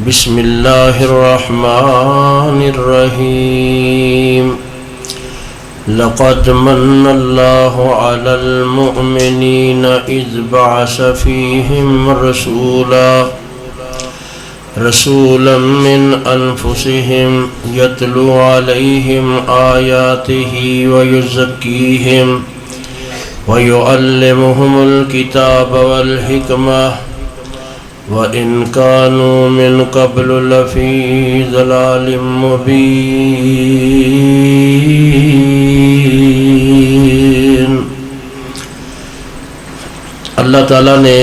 بسم اللہ الرحمن الرحیم لقد من اللہ علی المؤمنین اذ بعث فیہم رسولا من انفسہم یتلو علیہم آیاتہ ویزکیہم ویعلمہم الکتاب والحکمہ وَإِن كَانُوا مِن قَبْلُ لَفِي ضَلَالٍ مُبِينٍ۔ اللہ تعالیٰ نے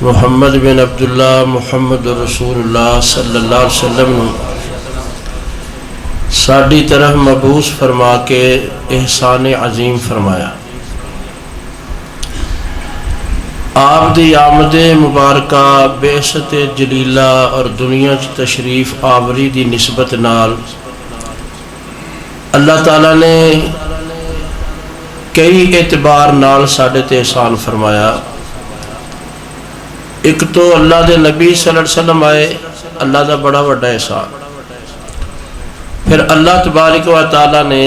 محمد بن عبداللہ محمد رسول اللہ صلی اللہ علیہ وسلم ساڈی طرف مبعوث فرما کے احسان عظیم فرمایا۔ آپ دی آمد مبارکہ بعثت جلیلہ اور دنیا چ تشریف آوری دی نسبت نال اللہ تعالیٰ نے کئی اعتبار نال ساڈے تے احسان فرمایا۔ ایک تو اللہ دے نبی صلی اللہ علیہ وسلم آئے، اللہ دا بڑا بڑا احسان۔ پھر اللہ تبارک و تعالیٰ نے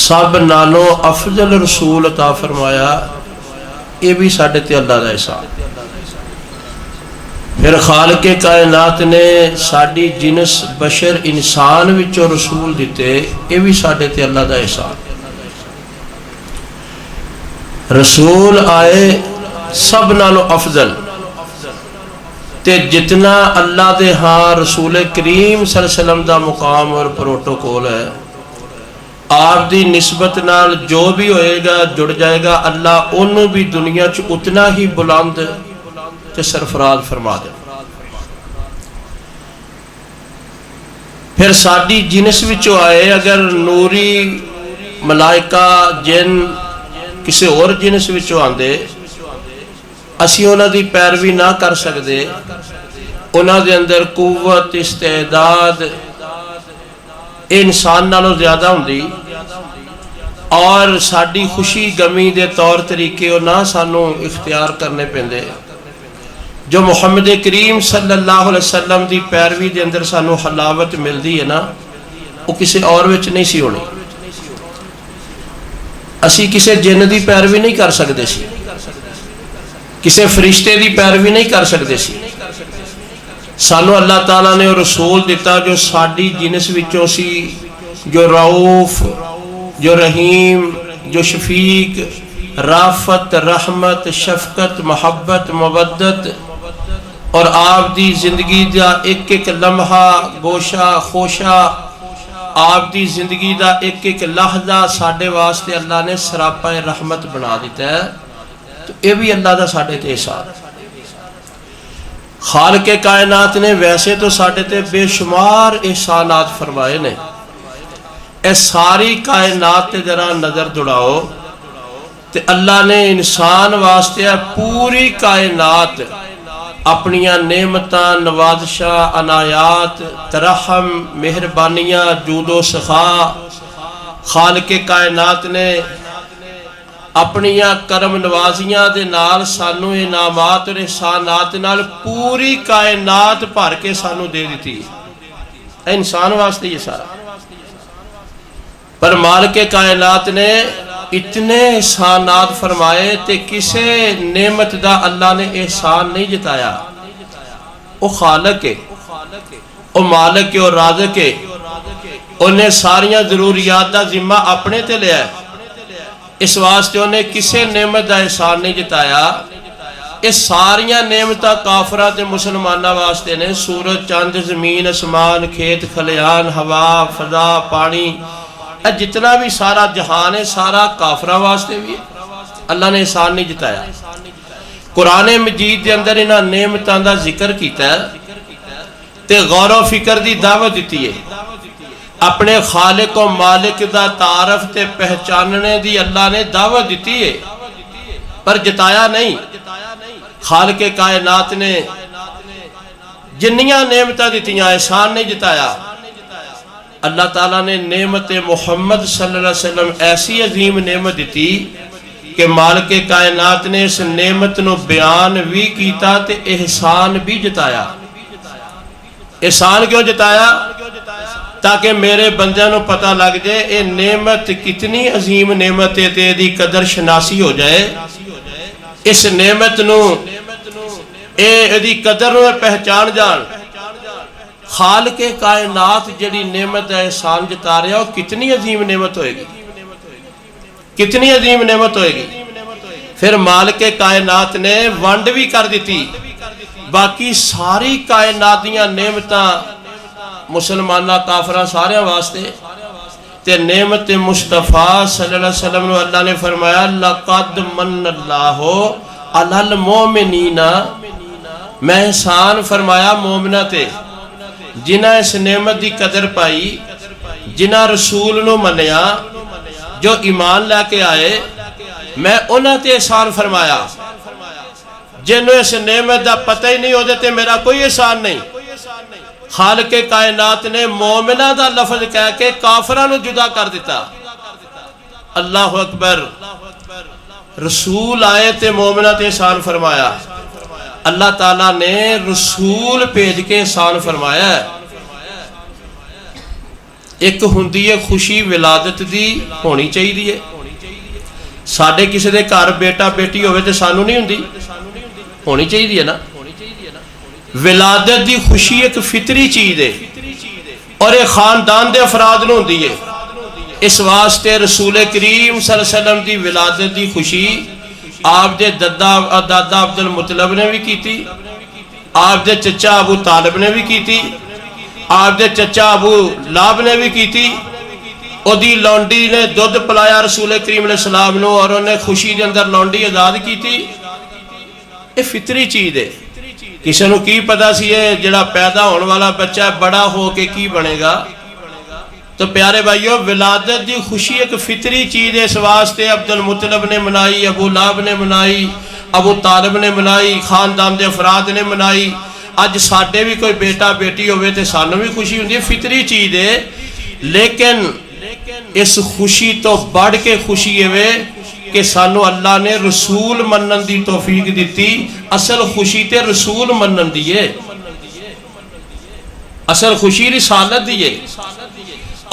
سب نالوں افضل رسول عطا فرمایا، یہ بھی ساڈے تے اللہ دا احسان۔ پھر خالق کائنات نے ساڈی جنس بشر انسان وچوں رسول دیتے، یہ بھی ساڈے تے اللہ دا احسان۔ رسول آئے سب نالوں افضل، تے جتنا اللہ دے ہاں رسول کریم صلی اللہ علیہ وسلم دا مقام اور پروٹوکول ہے، آپ دی نسبت نال جو بھی ہوئے گا جڑ جائے گا، اللہ انہوں بھی دنیا چ اتنا ہی بلند تے سرفراز فرما دے۔ پھر ساڈی جنس وچوں آئے، اگر نوری ملائکہ جن کسی اور جنس وچوں آندے، اسی انہاں دی پیروی نہ کر سکدے، انہاں دے اندر قوت استعداد انسان نالوں زیادہ ہوندی، اور ساڈی خوشی گمی دے طور طریقے وہ نہ سانوں اختیار کرنے پیندے۔ جو محمد کریم صلی اللہ علیہ وسلم دی پیروی دے اندر سانوں حلاوت ملدی ہے نا، وہ کسی اور وچ نہیں سی ہونی۔ اسی کسی جن دی پیروی نہیں کر سکتے سی، کسی فرشتے دی پیروی نہیں کر سکتے سی۔ سانو اللہ تعالیٰ نے رسول دیتا جو ساڈی جنس وچوں سی، جو رعوف، جو رحیم، جو شفیق، رافت، رحمت، شفقت، محبت، مودت، اور آپ دی زندگی دا ایک ایک لمحہ گوشہ خوشہ، آپ دی زندگی دا ایک ایک لحظہ ساڈے واسطے اللہ نے سراپا رحمت بنا دیتا ہے، تو یہ بھی اللہ دا ساڈے تے احسان۔ خالق کائنات نے ویسے تو ساڈے تے بے شمار احسانات فرمائے نے، اے ساری کائنات تے ذرا نظر دوڑاؤ تے اللہ نے انسان واسطے پوری کائنات اپنیاں نعمتاں، نوازشاں، عنایات، ترحم، مہربانیاں، جود و سخا، خالق کائنات نے اپنیاں کرم نوازیاں دے نال سانو انعامات اور احسانات نال پوری کائنات بھر کے سانو دے دیتی، انسان واسطے یہ سارا۔ پر مالک کائنات نے اتنے احسانات فرمائے تے کسے نعمت دا اللہ نے احسان نہیں جتایا۔ وہ خالق ہے، وہ مالک ہے، اور رازق ہے، انہیں ساریاں ضروریات دا ذمہ اپنے تے لیا ہے، اس واسطے انہیں کسے نعمت دا احسان نہیں جتایا۔ اس ساریاں نعمتاں کافراں تے مسلماناں واسطے نے، سورج، چاند، زمین، اسمان، کھیت کھلیان، ہوا، فضا، پانی، جتنا بھی سارا جہان ہے سارا کافراں واسطے بھی ہے، اللہ نے احسان نہیں جتایا۔ قرآن مجید دے اندر انہاں نعمتاں دا ذکر کیتا ہے تے غور و فکر دی دعوت دیتی ہے، اپنے خالق و مالک دا تعارف تے پہچاننے دی اللہ نے دعوت دیتی ہے، پر جتایا نہیں۔ خالق کائنات نے جنیاں نعمتاں دیتیاں، احسان نہیں جتایا۔ اللہ تعالیٰ نے نعمت محمد صلی اللہ علیہ وسلم ایسی عظیم نعمت دیتی کہ مالک کائنات نے اس نعمت نو بیان بھی کیتا تے احسان بھی جتایا. احسان کیوں جتایا؟ تاکہ میرے بندیاں نو پتہ لگ جائے اے نعمت کتنی عظیم نعمت ہے تے دی قدر شناسی ہو جائے. اس نعمت نو اے دی قدر نو پہچان جان. خالق کائنات جڑی نعمت احسان جتا رہا وہ کتنی عظیم نعمت ہوئے گی، کتنی عظیم نعمت ہوئے گی. پھر مالک کائنات نے ونڈ بھی کر دیتی. باقی ساری کائنات دیاں نعمتاں مسلمانہ کافرہ سارے واسطے تے نعمت مصطفیٰ صلی اللہ علیہ وسلم نے اللہ نے فرمایا لَقَدْ مَنَّ اللَّهُ عَلَى الْمُؤْمِنِينَ. میں احسان فرمایا مومنہ تے جنہ اس نعمت دی قدر پائی، جنہ رسول نو منیا، جو ایمان لے کے آئے، میں انہاں تے احسان فرمایا. جنہوں اس نعمت دا پتہ ہی نہیں ہو دیتے میرا کوئی احسان نہیں. خالق کائنات نے مومنہ دا لفظ کہہ کے کافرہ نو جدا کر دیتا. اللہ اکبر. رسول آئے تے مومنہ تے احسان فرمایا. اللہ تعالیٰ نے رسول بھیج کے احسان فرمایا ہے. ایک ہوندی ہے خوشی ولادت دی ہونی چاہیے. ساڈے کسی دے گھر بیٹا بیٹی ہوئے تے سانو نہیں ہوندی، ہونی چاہیے نا. ولادت دی خوشی ایک فطری چیز ہے اور ایک خاندان دے افراد نو ہوندی ہے. اس واسطے رسول کریم صلی اللہ علیہ وسلم دی ولادت دی خوشی آپ دے دادا عبد المطلب نے بھی کی تھی، آپ دے چچا ابو طالب نے بھی کی تھی، آپ دے چچا ابو لاب نے بھی کی تھی. او دی لونڈی نے دودھ پلایا رسول کریم علیہ السلام نو اور انہیں خوشی دے اندر لونڈی آزاد کی تھی. یہ فطری چیز ہے. کسی نو کی پتا سی ہے جڑا پیدا ہونے والا بچہ بڑا ہو کے کی بنے گا. تو پیارے بھائیو ولادت دی خوشی ایک فطری چیز ہے. اس واسطے عبد المطلب نے منائی، ابو لاب نے منائی، ابو طالب نے منائی، خاندان دے افراد نے منائی. اج ساڈے بھی کوئی بیٹا بیٹی ہوئے تے سانو بھی خوشی ہوندی ہے، فطری چیز ہے. لیکن اس خوشی تو بڑھ کے خوشی ہے کہ سانو اللہ نے رسول منن دی توفیق دیتی. اصل خوشی تے رسول منن دی ہے، اصل خوشی رسالت دی ہے.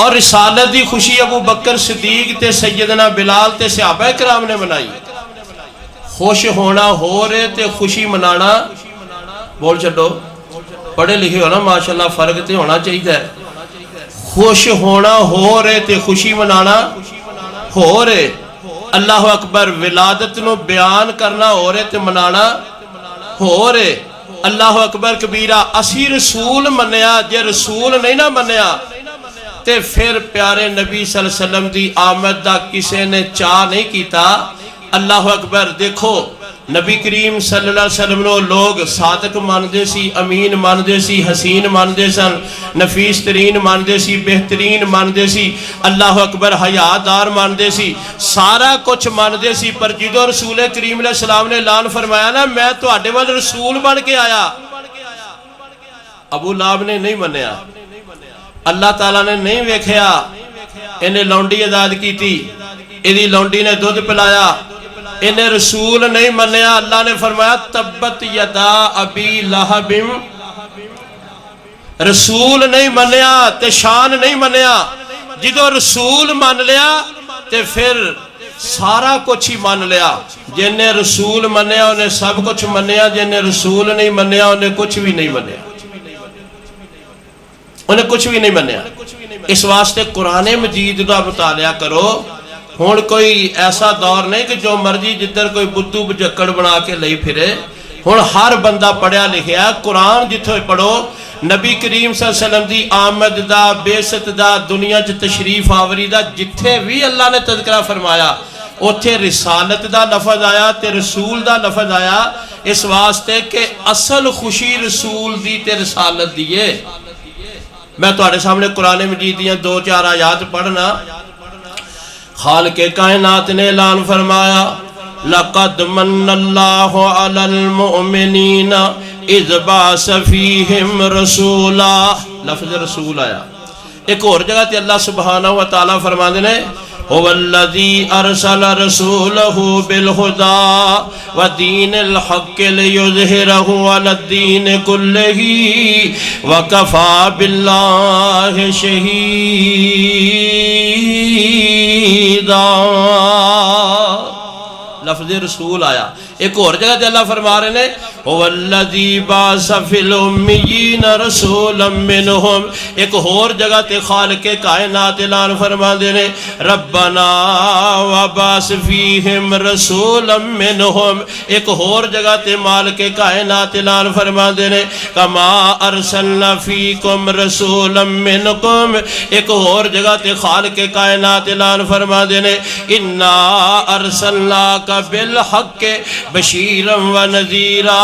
اور رسالت دی خوشی ابو بکر صدیق تے سیدنا بلال تے صحابہ کرام نے منائی. خوش ہونا ہو رہے تے خوشی منانا بول چھڈو. پڑھے لکھے ہونا ماشاءاللہ فرق تے ہونا چاہیے. خوش ہونا ہو رہے تے خوشی منانا ہو رہے. اللہ اکبر. ولادت نو بیان کرنا ہو رہے تے منانا ہو رہے. اللہ اکبر کبیرہ. اسی رسول منیا، جے رسول نہیں نہ منیا تے پھر پیارے نبی صلی اللہ علیہ وسلم دی آمد دا کسے نے چاہ نہیں کیتا. اللہ اکبر. دیکھو نبی کریم صلی اللہ علیہ وسلم نو لوگ صادق ماندے سی، امین ماندے سی، حسین ماندے سن، نفیس ترین ماندے سی، بہترین ماندے سی، اللہ اکبر حیادار ماندے سی، سارا کچھ ماندے سی. پر جدو رسول کریم علیہ السلام نے اعلان فرمایا نا میں تواڈے ول رسول بن کے آیا، ابو لاب نے نہیں منیا. اللہ تعالیٰ نے نہیں ویکھیا. انہیں لونڈی آزاد کی تھی، ایدی لونڈی نے دودھ پلایا، انہیں رسول نہیں منیا. اللہ نے فرمایا تبت یدا ابی لہب. رسول نہیں منیا تے شان نہیں منیا. جدو رسول مان لیا تے پھر سارا کچھ ہی مان لیا. جنہیں رسول منیا انہیں سب کچھ منیا، جنہیں رسول نہیں منیا انہیں کچھ بھی نہیں منیا، انہیں کچھ بھی نہیں منیا. اس واسطے قرآن مجید کا مطالعہ کرو. ہون کوئی ایسا دور نہیں کہ جو مرضی جدھر کوئی بدھو بجکڑ بنا کے لئی پھرے. ہون ہر بندہ پڑھیا لکھیا ہے. قرآن جتھے پڑھو نبی کریم صلی اللہ علیہ وسلم دی آمد دا، بیست دا، دنیا چ تشریف آوری دا جتھے بھی اللہ نے تذکرہ فرمایا اتھے رسالت دا لفظ آیا تے رسول دا لفظ آیا. اس واسطے کہ اصل خوشی رسول دی تے رسالت دیئے. میں تواڈے سامنے قرآن مجید دیاں 2-4 آیات پڑھنا. خالق کائنات نے اعلان فرمایا لَقَدْ مَنَّ اللَّهُ عَلَى الْمُؤْمِنِينَ اِذْ بَعَثَ فِيهِمْ رَسُولًا. لفظ رسول آیا. ایک اور جگہ تے اللہ سبحانہ و تعالیٰ فرماندے نے هو الذي أرسل رسوله بالهدى ودين الحق ليظهره على الدين كله وكفى بالله شهيدا. لفظ رسول آیا. ایک اور جگہ تے اللہ فرما رہے ہیں هو الذی بعث فی الامیین رسولا منہم. ایک اور جگہ تے خالق کائنات اعلان فرما دے نے ربنا وبعث فیہم رسولا منہم. ایک اور جگہ تے مالک کائنات اعلان فرما دے نے کما ارسلنا فیکم رسولا منکم. ایک اور جگہ تے خالق کائنات اعلان فرما دے نے انا ارسلناک بالحق بشیرا و نذیرا.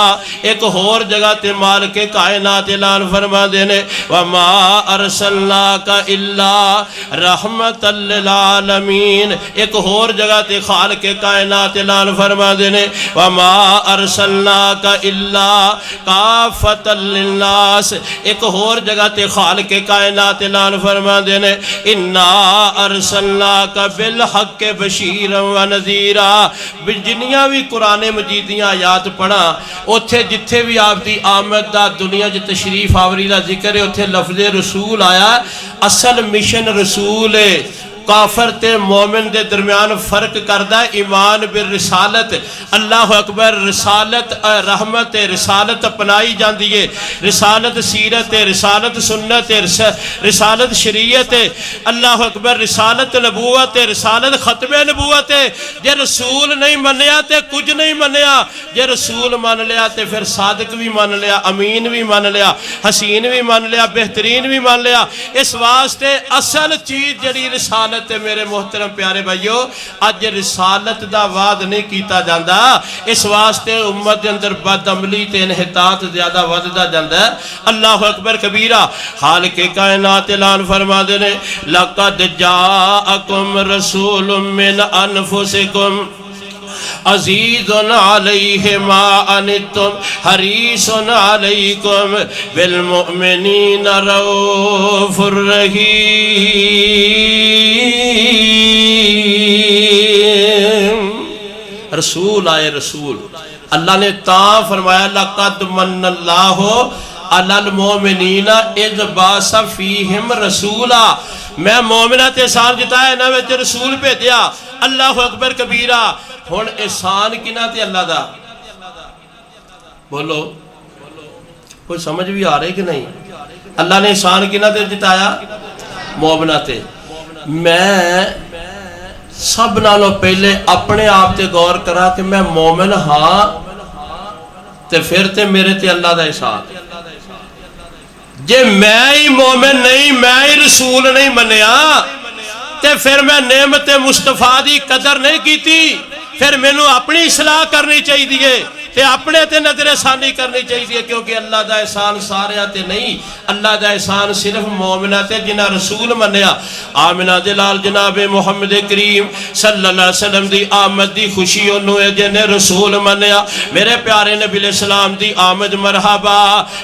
ایک اور جگہ تے مالک کائنات اعلان فرما دینے وما ارسلناک الا رحمتا للعالمین. ایک اور جگہ تے خالق کائنات اعلان فرما دینے وما ارسلناک الا کافتا للناس. ایک اور جگہ تے خالق کائنات اعلان فرما دینے انا ارسلناک بالحق بشیرا و نذیرا. جنیاں بھی قرآن مجید دیاں آیات پڑھا اتھے جتھے بھی آپ دی آمد دا دنیا جی تشریف آوری دا ذکر ہے اتھے لفظ رسول آیا. اصل مشن رسول ہے. کافر تے مومن دے درمیان فرق کردہ ایمان بالرسالت. اللہ اکبر. رسالت رحمت رسالت اپنائی جان دیئے. رسالت سیرت رسالت سنت رسالت شریعت. اللہ اکبر. رسالت نبوت رسالت ختم نبوت. جے رسول نہیں منیا تے کچھ نہیں منیا. جے رسول مان لیا تے پھر صادق بھی مان لیا امین بھی مان لیا حسین بھی مان لیا بہترین بھی مان لیا. اس واسطے اصل چیز جڑی رسالت میرے محترم پیارے بھائیو آج رسالت دا وعد نہیں کیتا جاندہ. اس واسطے امت دے اندر بد عملی تے انحطاط زیادہ وددا جاندہ ہے. اللہ اکبر کبیرہ. خالق کائنات اعلان فرما دینے لقد جاءکم رسول من انفسکم عزیز علیہ ما انتم حریص علیکم بالمؤمنین رؤوف الرحیم. رسول آئے. رسول اللہ نے تا فرمایا لقد من اللہ علی المؤمنین اذ بعث فیہم رسولا. میں مومنات احسان جتایا نہ میں رسول پہ دیا. اللہ اکبر کبیرہ. ہون احسان کنا تے اللہ دا بولو کوئی سمجھ بھی آ رہے کہ نہیں. اللہ نے احسان کنا تے جتایا مومنہ تے. میں سب نالوں پہلے اپنے آپ تے غور کرا کہ میں مومن ہاں تے پھر تے میرے تے اللہ دا احسان. جے میں ہی مومن نہیں میں ہی رسول نہیں منیا تے پھر میں نعمت مصطفیٰ دی قدر نہیں کیتی. پھر میں نے اپنی اصلاح کرنی چاہیے دیئے تے اپنے تے نظر ثانی کرنی چاہیے کیونکہ اللہ دا احسان سارے آتے نہیں. اللہ دا احسان صرف مومنہ تے جنہ رسول منیا. آمنہ دلال جناب محمد کریم صلی اللہ علیہ وسلم دی آمد دی خوشی انہوں ہے جنہ رسول منیا. میرے پیارے نبی علیہ السلام دی آمد مرحبا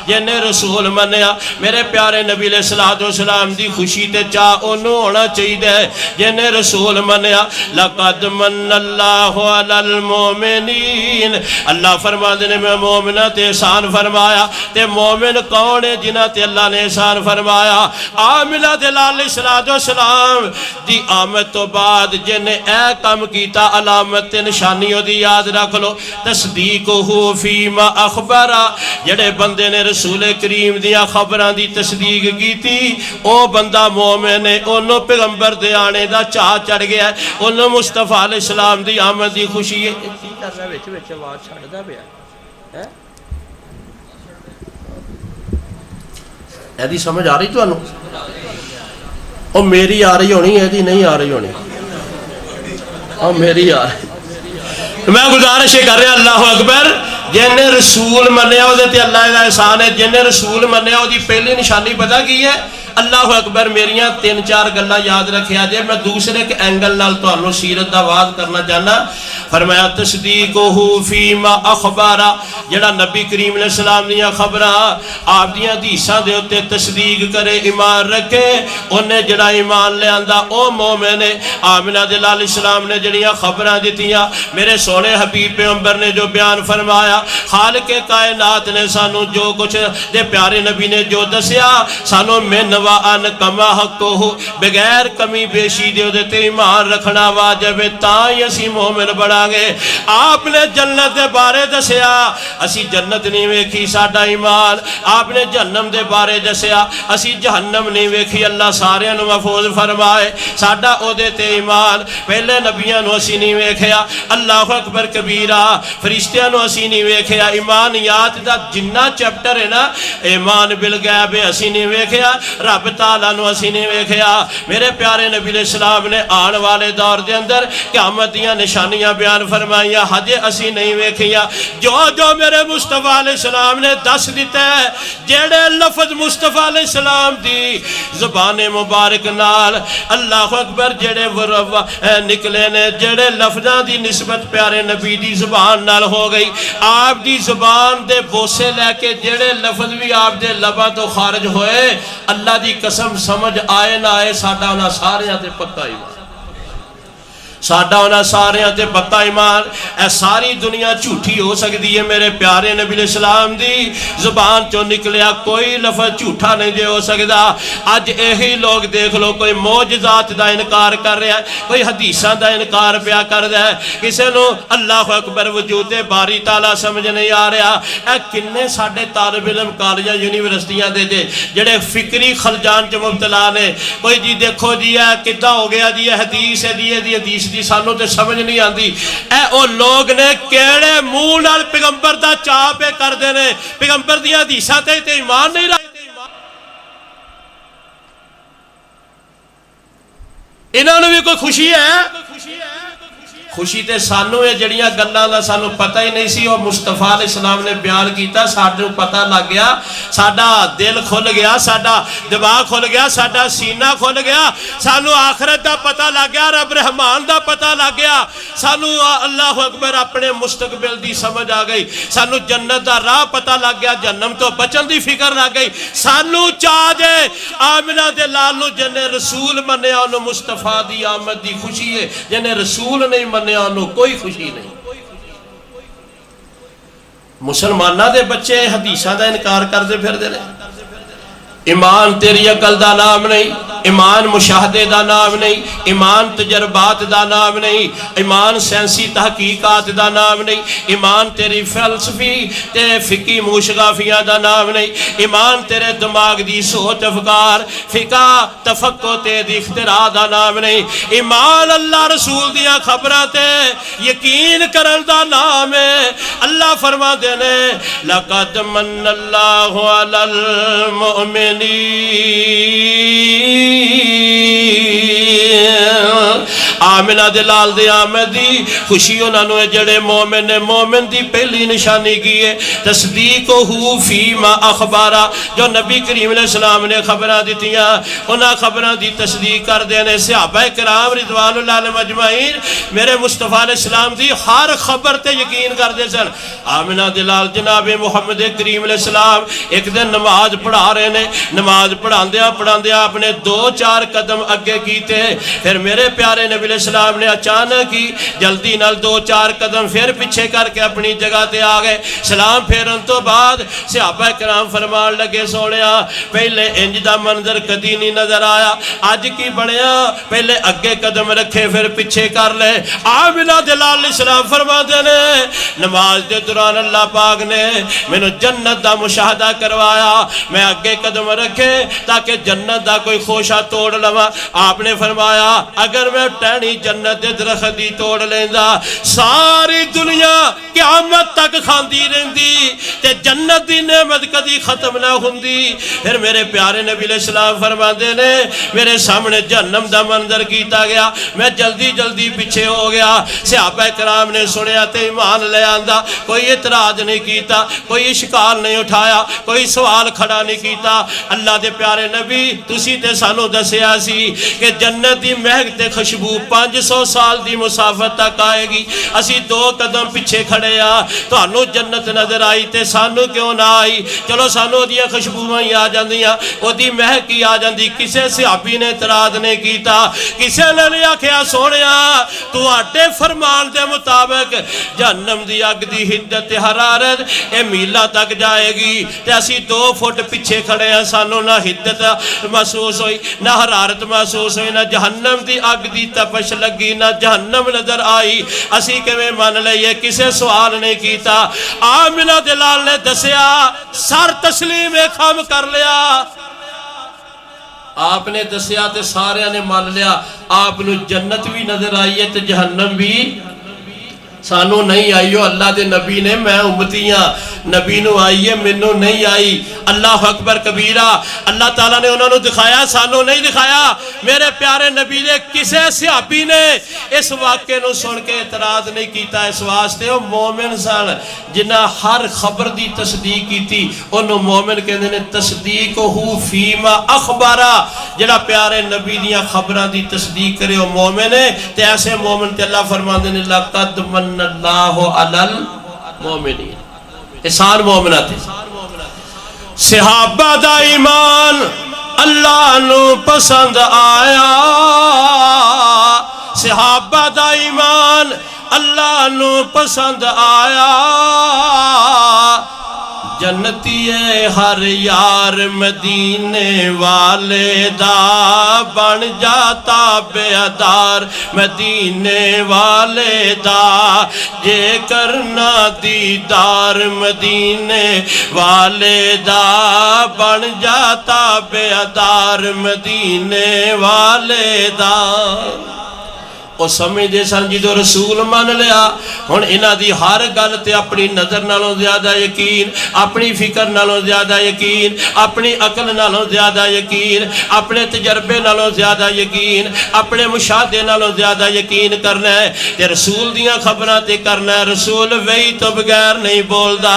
جنہ رسول منیا. میرے پیارے نبی علیہ السلام دی خوشی تے چاہ انہوں ہونا چاہیے جنہ رسول منیا. لقد من اللہ علی المومنین. اللہ فرما دینے میں مومنہ تے احسان فرمایا. تے مومن کون ہے جنہ تے اللہ نے احسان فرمایا. آمنہ دلال علیہ السلام دی آمد تو بعد جنہیں اے کم کیتا علامت نشانیوں دی یاد رکھ لو. تصدیقہو فیما اخبرہ. جڑے بندے نے رسول کریم دیا خبران دی تصدیق کی تھی او بندہ مومن ہے. انہوں پیغمبر دے آنے دا چاہ چڑھ گیا ہے. انہوں مصطفیٰ علیہ السلام دی آمد دی خوشی ہے. ایدی سمجھ آ رہی تو انہوں اور میری آ رہی ہونی ایدی نہیں آ رہی ہونی اور میری آ رہی. میں گزارش کر رہا اللہ اکبر. جنہیں رسول منیا وہ دیتے اللہ کا احسان ہے. جنہیں رسول منیا وہ دی پہلی نشانی پتہ کی ہے اللہ اکبر میریاں 3-4 گلاں یاد رکھیا جے میں دوسرے ایک اینگل نال تانوں سیرت دا واز کرنا چاہنا فرمایا تصدیقہ فیما اخبارا جڑا نبی کریم علیہ السلام دیاں خبراں آپ دیاں حدیثاں دے اوتے تصدیق کرے ایمان رکھے انہیں جڑا ایمان لے آندا او مومن ہے آمنہ دلال علیہ السلام نے جڑیاں خبراں دتیاں میرے سونے حبیب پیغمبر نے جو بیان فرمایا خالق کائنات نے سانو جو کچھ دے پیارے نبی نے جو دسیا سانو من و ان کما حق ہو بغیر کمی بیشی دے تے ایمان رکھنا واجب ہے تاں اسی مومن بڑھا گے آپ نے جنت دے بارے دسیا اسی جنت نہیں ویکھی ساڈا ایمان آپ نے جہنم دے بارے دسیا اسی جہنم نہیں ویکھی اللہ سارے نو محفوظ فرمائے ساڈا او دے تے ایمان پہلے نبیاں نو اسی نہیں ویکھیا اللہ اکبر کبیرہ فرشتیاں نو اسی نہیں ویکھیا ایمانیات دا جنہ چیپٹر ہے نا ایمان بالغیب اسی نہیں ویکھیا رب تعالیٰ نو اسی نہیں ویکھیا میرے پیارے نبی علیہ السلام نے آن والے دور دے اندر قیامت دیاں نشانیاں بیان فرمائیاں حجے اسی نہیں ویکھیا جو میرے مصطفیٰ علیہ السلام نے دس دیتا ہے جیڑے لفظ مصطفیٰ علیہ السلام دی زبان مبارک نال اللہ اکبر جیڑے نکلے نے جیڑے لفظاں دی نسبت پیارے نبی دی زبان نال ہو گئی آپ دی زبان دے بوسے لے کے جیڑے لفظ بھی آپ دے لباں تو خارج ہوئے اللہ دی قسم سمجھ آئے نہ آئے ساڈا انہاں ساریاں تے پکا ایمان ساڈا انہاں ساریاں تے پکا ایمان اے ساری دنیا جھوٹی ہو سکتی ہے میرے پیارے نبی علیہ السلام دی زبان چوں نکلیا کوئی لفظ جھوٹا نہیں جے ہو سکتا اج یہی لوگ دیکھ لو کوئی معجزات دا انکار کر رہا ہے کوئی حدیثاں دا انکار پیا کر رہا ہے کسے نو اللہ اکبر وجود باری تعالیٰ سمجھ نہیں آ رہا اے کنے ساڈے طالب علم کالجاں یونیورسٹیاں دے جڑے فکری خلجان چ مبتلا نے کوئی جی دیکھو جی اے کداں ہو گیا جی حدیث ہے دی حدیث دی سانوں تے سمجھ نہیں آندی اے او لوگ نے کیڑے منہ نال پیغمبر دا چاہ پہ کر دے نے پیغمبر دی حدیثاں تے ایمان نہیں رکھتے انہاں نوں بھی کوئی خوشی ہے خوشی تے سانو ہے جڑیاں گلاں دا سانو پتہ ہی نہیں سی اور مصطفیٰ علیہ السلام نے بیان کیتا ساڈے پتہ لگ گیا ساڈا دل کھل گیا ساڈا دماغ کھل گیا ساڈا سینہ کھل گیا سانو آخرت دا پتہ لگ گیا رب رحمان دا پتہ لگ گیا سانو اللہ اکبر اپنے مستقبل دی سمجھ آ گئی سانو جنت دا راہ پتہ لگ گیا جہنم تو بچن دی فکر لگ گئی سانو چاہ جے آمنہ دے لال نو جنے رسول منیا انہوں مصطفیٰ دی آمد دی خوشی ہے جنے رسول نہیں منیا انہوں کوئی خوشی نہیں مسلمانہ دے بچے حدیثہ دا انکار کر دے پھر دے لے ایمان تیری عقل دا نام نہیں ایمان مشاہدے دا نام نہیں ایمان تجربات دا نام نہیں ایمان سینسی تحقیقات دا نام نہیں ایمان تیری فلسفی تے فقی موشگافیاں دا نام نہیں ایمان تیرے دماغ دی سوچ افکار فقہ تفقہ تے دی اختراع دا نام نہیں ایمان اللہ رسول دیا خبراتے یقین کرن دا نام ہے اللہ فرما دینے لَقَدْ مَنَّ اللَّهُ عَلَى الْمُؤْمِنِينَ آمنہ دلال دے آمدی خوشی انہوں نے جڑے مومن نے مومن دی پہلی نشانی کی ہے تصدیقہ فیما اخبارا جو نبی کریم علیہ السلام نے خبرہ دیتیاں انہاں خبرہ دی تصدیق کر دینے صحابہ کرام رضوان اللہ علیہ مجمعین میرے مصطفیٰ علیہ السلام دی ہر خبر تے یقین کر دے سن آمنہ دلال جناب محمد کریم علیہ السلام ایک دن نماز پڑھا رہے نے نماز پڑھاندیا اپنے 2-4 قدم اگے کیتے پھر میرے پیارے نبی علیہ السلام نے اچانک ہی جلدی نال 2-4 قدم پھر پیچھے کر کے اپنی جگہ تے آگئے سلام پھیرن تو بعد صحابہ کرام فرمان لگے سونیا پہلے انج دا منظر کدی نہیں نظر آیا آج کی بڑھیا پہلے اگے قدم رکھے پھر پیچھے کر لے آمنہ دلال علیہ السلام فرما دینے نماز دے دوران اللہ پاک نے میں نے جنت دا مشاہدہ کروایا میں اگے قدم رکھے تاکہ جنت دا کوئی خوشہ توڑ لوا آپ نے فرمایا اگر میں ٹہنی جنت دے درخت دی توڑ لیندہ ساری دنیا قیامت تک کھاندی رہندی تے جنت دی نعمت کدی ختم نہ ہوندی۔ پھر میرے پیارے نبی علیہ السلام فرماندے نے میرے سامنے جہنم دا منظر کیتا گیا، میں جلدی جلدی پیچھے ہو گیا۔ صحابہ کرام نے سنیا تے ایمان لے آندا، کوئی اعتراض نہیں کیتا، کوئی اشکال نہیں اٹھایا، کوئی سوال کھڑا نہیں کیتا۔ اللہ دے پیارے نبی تسی تے سانو دسیا سی کہ جنت دی مہک تے خوشبو 500 سال دی مسافت تک آئے گی۔ اسی 2 قدم پیچھے کھڑے آ، تانوں جنت نظر آئی تے سانو کیوں نہ آئی؟ چلو سانو دیاں خوشبوئیں ہی آ جاندیاں، او دی مہک ہی آ جاندی۔ کسے صحابی نے اعتراض نہیں کیتا، کسے نے نہیں آکھیا سونیا تو آٹے فرمان دے مطابق جہنم دی اگ دی حدت حرارت اے میلہ تک جائے گی تے اسی 2 فٹ پیچھے کھڑے ہیں، سانو نہ حدت محسوس ہوئی نہ حرارت محسوس ہوئی، نہ جہنم دی اگ دی تپش لگی، نہ جہنم نظر آئی۔ اسی کیویں من لئیے؟ کسے سوال نہیں کیتا۔ آمنہ دلال نے دسیا، سر تسلیم خم کر لیا۔ آپ نے دسیا تے سارے نے مان لیا۔ آپ نو جنت بھی نظر آئی ہے تے جہنم بھی سانو نہیں آئی ہو۔ اللہ دے نبی نے میں امتیاں نبی نو آئی ہے منو نہیں آئی۔ اللہ اکبر کبیرہ، اللہ تعالیٰ نے انہوں نے دکھایا، سانو نہیں دکھایا۔ میرے پیارے نبی نے کسے صحابی نے اس واقعے نو سن کے اعتراض نہیں کیتا۔ اس واسطے وہ مومن سن جنہ ہر خبر دی تصدیق کی تھی، انہوں مومن کہنے نے تصدیقہو فیما اخبارا، جنہ پیارے نبی دیا خبران دی تصدیق کرے وہ مومن ہے۔ تے ایسے مومن تے اللہ فرمان دینے لَقَدْ مَنَّ اللَّهُ عَلَى الْمُؤْمِنِينَ، احسان مومنات صحابہ دا ایمان اللہ نو پسند آیا، صحابہ دا ایمان اللہ نو پسند آیا۔ جنتی ہے ہر یار مدینے والے دا، بن جاتا بیدار مدینے والے دا، جے کرنا دیدار مدینے والے دا، بن جاتا بیدار مدینے والے دا۔ وہ سمجھ دے سن جدو رسول مان لیا، ہن انہاں دی ہر گل تے اپنی نظر نالوں زیادہ یقین، اپنی فکر نالوں زیادہ یقین، اپنی عقل نالوں زیادہ یقین، اپنے تجربے نالوں زیادہ یقین، اپنے مشاہدے نالوں زیادہ یقین کرنا ہے تے رسول دیاں خبراں تے کرنا ہے۔ رسول وہی تو بغیر نہیں بولدا۔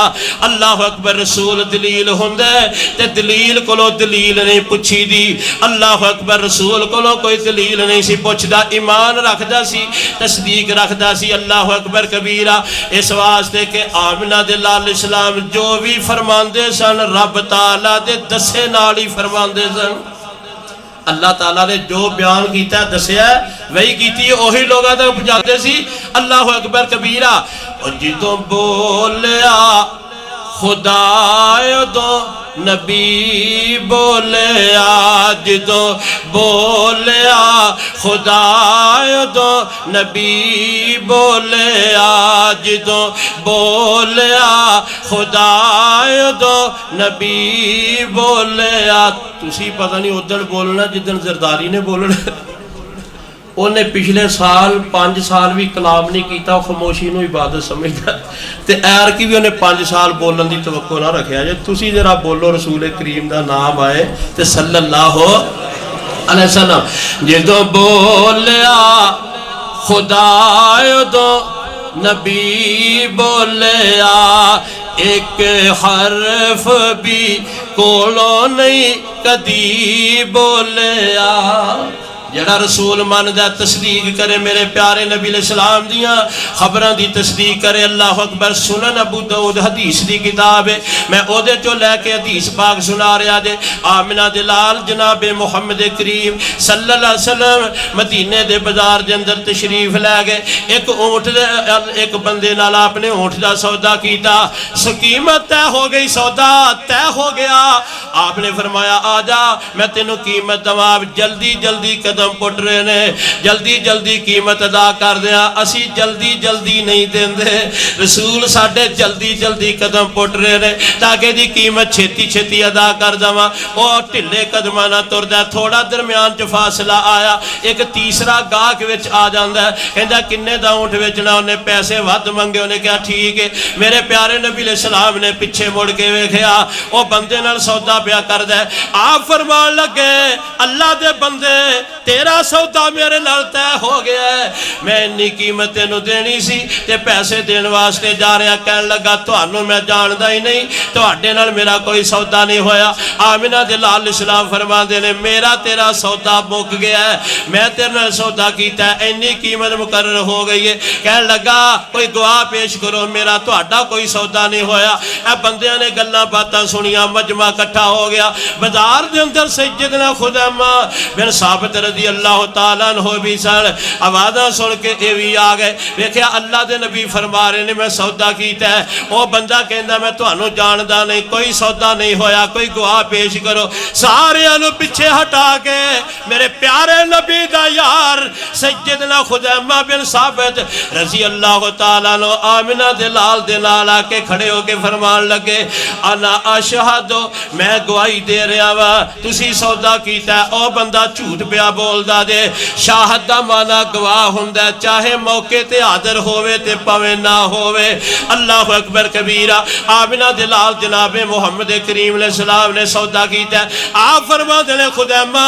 اللہ اکبر، رسول دلیل ہوندا ہے تے دلیل کولو دلیل نہیں پوچھی دی۔ اللہ اکبر، رسول کولو کوئی دلیل نہیں سی پوچھدا، ایمان رکھ سی، تصدیق رکھدا سی۔ اللہ اکبر کبیرہ، اس واسطے کہ آمنہ دے لال اسلام جو بھی فرماندے سن رب تعالیٰ دے دسے نال ہی فرماندے سن۔ اللہ تعالیٰ نے جو بیان کیتا ہے دسیا ہے وہی کیتی ہے، وہی لوگاں تک پہنچاتے سی۔ اللہ اکبر کبیرہ، اور جدوں بولیا خدا دو نبی بولیا، جدوں بولیا خدا دو نبی بولیا، جدوں بولیا خدا دو نبی بولیا۔ تسی پتہ نہیں ادھر بولنا جدن زرداری نے بولنا، انہیں پچھلے سال 5 سال بھی کلام نہیں کیتا، خاموشی نو عبادت سمجھتا تے ایر کی بھی انہیں 5 سال بولن دی توقع نہ رکھیا جے۔ تسی ذرا بولو رسول کریم دا نام آئے تے صلی اللہ علیہ وسلم۔ جدوں بولیا خدا دو نبی بولیا، ایک حرف بھی کولو نہیں کدی بولیا۔ جڑا رسول ماندہ تصدیق کرے میرے پیارے نبی علیہ السلام دیاں خبران دی تصدیق کرے۔ اللہ اکبر، سنن ابو داؤد حدیث دی کتاب ہے، میں او دے جو لے کے حدیث پاک سنا رہا دے۔ آمنہ دلال جناب محمد کریم صلی اللہ علیہ وسلم مدینے دے بازار دے اندر تشریف لے گئے۔ ایک بندے نال آپ نے اونٹ دا سودا کیتا، قیمت طے ہو گئی، سودا طے ہو گیا۔ آپ نے فرمایا آجا میں تینوں قیمت دواں، جلدی جلدی قدم پٹ رہے نے جلدی جلدی قیمت ادا کر دیا اسی جلدی جلدی نہیں دیں دے رسول ساڑھے جلدی جلدی قدم پٹ رہے نے تاکہ دی قیمت چھتی چھتی ادا کر دوا اور ٹھلے قدمہ نہ تر دے تھوڑا درمیان جو فاصلہ آیا ایک تیسرا گاہک وچ آ جاندہ ہے کہندہ کنے دا اونٹ وچنا انہیں پیسے ود منگے انہیں کیا ٹھیک ہے میرے پیارے نبی علیہ السلام نے پچھے مڑ کے ویکھیا او بندے نال سودا پیا کر دے آپ فرمان لگے اللہ دے بندے تیرا سودا میرے نال طے ہو گیا ہے میں انی قیمت نو دینی سی تے پیسے دین واسطے جا رہا کہن لگا تانوں میں جاندہ ہی نہیں تواڈے نال میرا کوئی سودا نہیں ہویا آمنہ دے لال اسلام فرما دینے میرا تیرا سودا مک گیا ہے میں تیرے نال سودا کیتا ہے انی قیمت مقرر ہو گئی ہے کہن لگا کوئی گواہ پیش کرو میرا تواڈا کوئی سودا نہیں ہویا اے بندیاں نے گلاں باتاں سنیاں مجمع اکٹھا ہو گیا بازار دے اندر سیدنا خدیمہ بن ثابت رضی اللہ تعالیٰ عنہ بھی سن آوازاں سن کے ایوی آگئے ویکھیا اللہ دے نبی فرما رہے نے میں سودا کیتا ہے او بندہ کہندا میں تانوں جاندہ نہیں کوئی سودا نہیں ہویا کوئی گواہ پیش کرو سارے انو پیچھے ہٹا کے میرے پیارے نبی دا یار سیدنا خدیمہ بن ثابت رضی اللہ تعالیٰ عنہ آمنہ دلال دلال آکے کھڑے ہو کے فرمان لگے انا اشہدو میں گواہی دے رہا وا تسی سودا کیتا ہے او بندہ جھوٹ پیا بول دا دے شاہد دا مانا گواہ ہوندا چاہے موقع تے حاضر ہوئے تے پوے نہ ہوئے اللہ اکبر کبیرہ آمنہ دلال جناب محمد کریم علیہ السلام نے سودا کیتا ہے آپ فرما دینے خدیمہ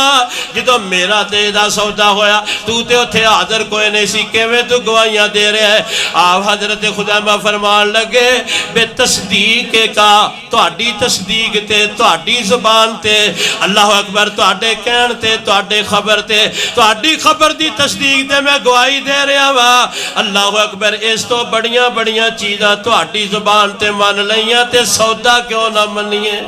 جدو میرا تے دا سودا ہویا تو تے اتھے حاضر کوئی نہیں سی میں تو گواہیاں دے رہے ہیں آپ حضرت خدیمہ فرمان لگے بے تصدیق کا تہاڈی تصدیق تے تہاڈی زبان تے اللہ اکبر تہاڈے کہن تے تہاڈے خبر تے تہاڈی خبر دی تصدیق تے میں گواہی دے رہا وا اللہ اکبر اس تو بڑیاں بڑیاں چیزاں تہاڈی زبان تے من لئیاں تے سودا کیوں نہ منیے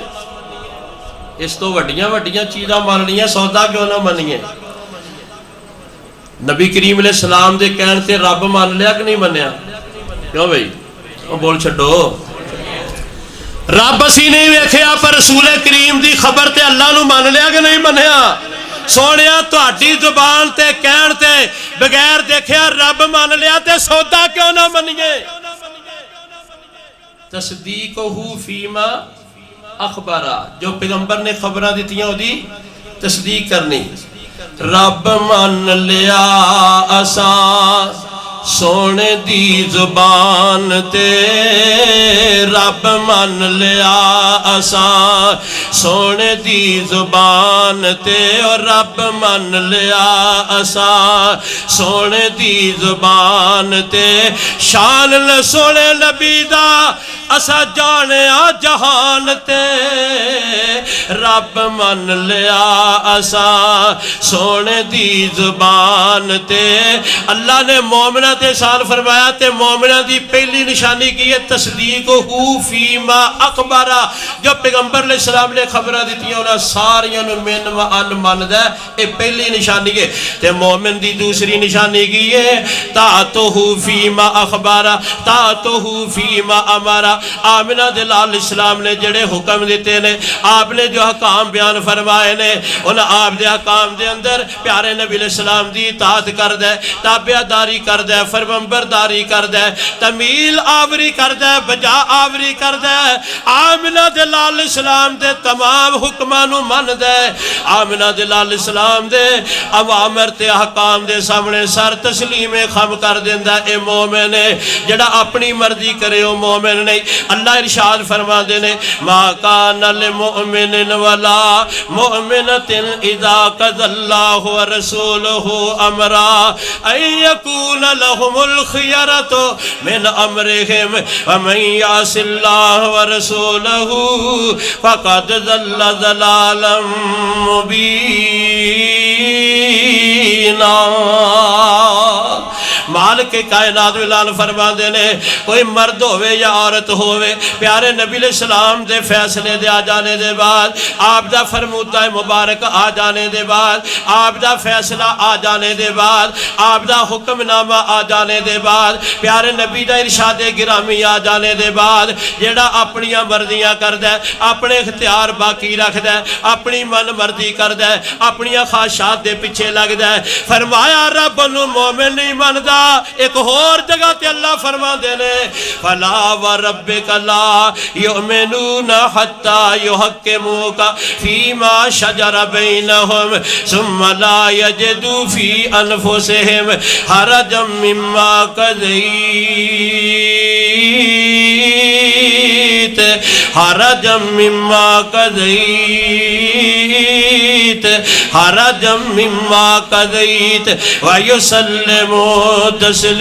اس تو وڈیاں وڈیاں چیزاں مان لئیاں سودا کیوں نہ منیے نبی کریم علیہ السلام دے کہن تے رب مان لیا کہ نہیں منیا کیوں بھئی وہ بول چھڑو رب اسی نہیں ویکھیا پر رسول کریم دی خبر تے اللہ نو مان لیا کہ نہیں منیا سونیا تو اٹھی زبان تے کہن تے بغیر دیکھیا رب مان لیا تے سودا کیوں نہ منیے تصدیقہو فیما اخبارہ جو پیغمبر نے خبرہ دیتیاں ہو دی تصدیق کرنی رب مان لیا اساں سونے دی زبان تے رب مان لیا اساں سونے دی زبان تے اور رب مان لیا اساں سونے دی زبان تے شان سونے نبی دا اسا جانے آ جہان تے رب مان لیا اساں سونے دی زبان تے اللہ نے مومنہ تے سال فرمایا تے مومنہ دی پہلی نشانی کی ہے تصدیقہو فیما اخبارہ جو پیغمبر علیہ السلام نے خبرہ دیتی ہیں انہاں ساریاں من و ان من دے اے پہلی نشانی ہے تے مومن دی دوسری نشانی کی ہے طاعتہو فیما اخبارہ طاعتہو فیما امارہ آمنہ دلال اسلام نے جڑے حکم دیتے نے آپ نے جو حکام بیان فرمائے نے انہاں آپ دے حکام دے اندر پیارے نبی علیہ السلام دی اطاعت کر دے تابعہ داری کر دے فرمانبرداری کر دے تمیل آوری کر دے بجا آوری کر دے آمنہ دلال اسلام دے تمام حکمانو من دے آمنہ دلال اسلام دے عوامر تے حکام دے سامنے سر تسلیم خم کر دیندہ اے مومن ہے جڑا اپنی مرضی کرے او مومن نہیں اللہ ارشاد فرما دینے ما کان للمؤمن ولا مؤمنۃ اذا قضى اللہ ورسولہ امرا ان یکون لهم الخیرۃ من امرهم ومن یعص اللہ ورسولہ فقد ضل ضلالا مبینا مالک کائنات اعلان فرما دینے کوئی مرد ہوئے یا عورت ہوئے پیارے نبی علیہ السلام دے فیصلے دے آ جانے دے بعد آپ دا فرمودہ مبارک آ جانے دے بعد آپ دا فیصلہ آ جانے دے بعد آپ دا حکم نامہ آ جانے دے بعد پیارے نبی دا ارشاد گرامی آ جانے دے بعد جیڑا اپنیاں مرضیاں کردہ ہے اپنے اختیار باقی رکھ دے اپنی من مرضی کردہ ہے اپنیاں خواہشات دے پیچھے لگ دے فرمایا رب نو مومن نہیں ماندا ایک اور جگہ تے اللہ فرما دینے فلا وربک لا یؤمنون حتی یحکموک فیما شجر بینہم ثم لا یجدوا فی انفسہم حرجا مما قضیت حرجا مما قضیت حرجا مما قضیت ویسلموا تسلیما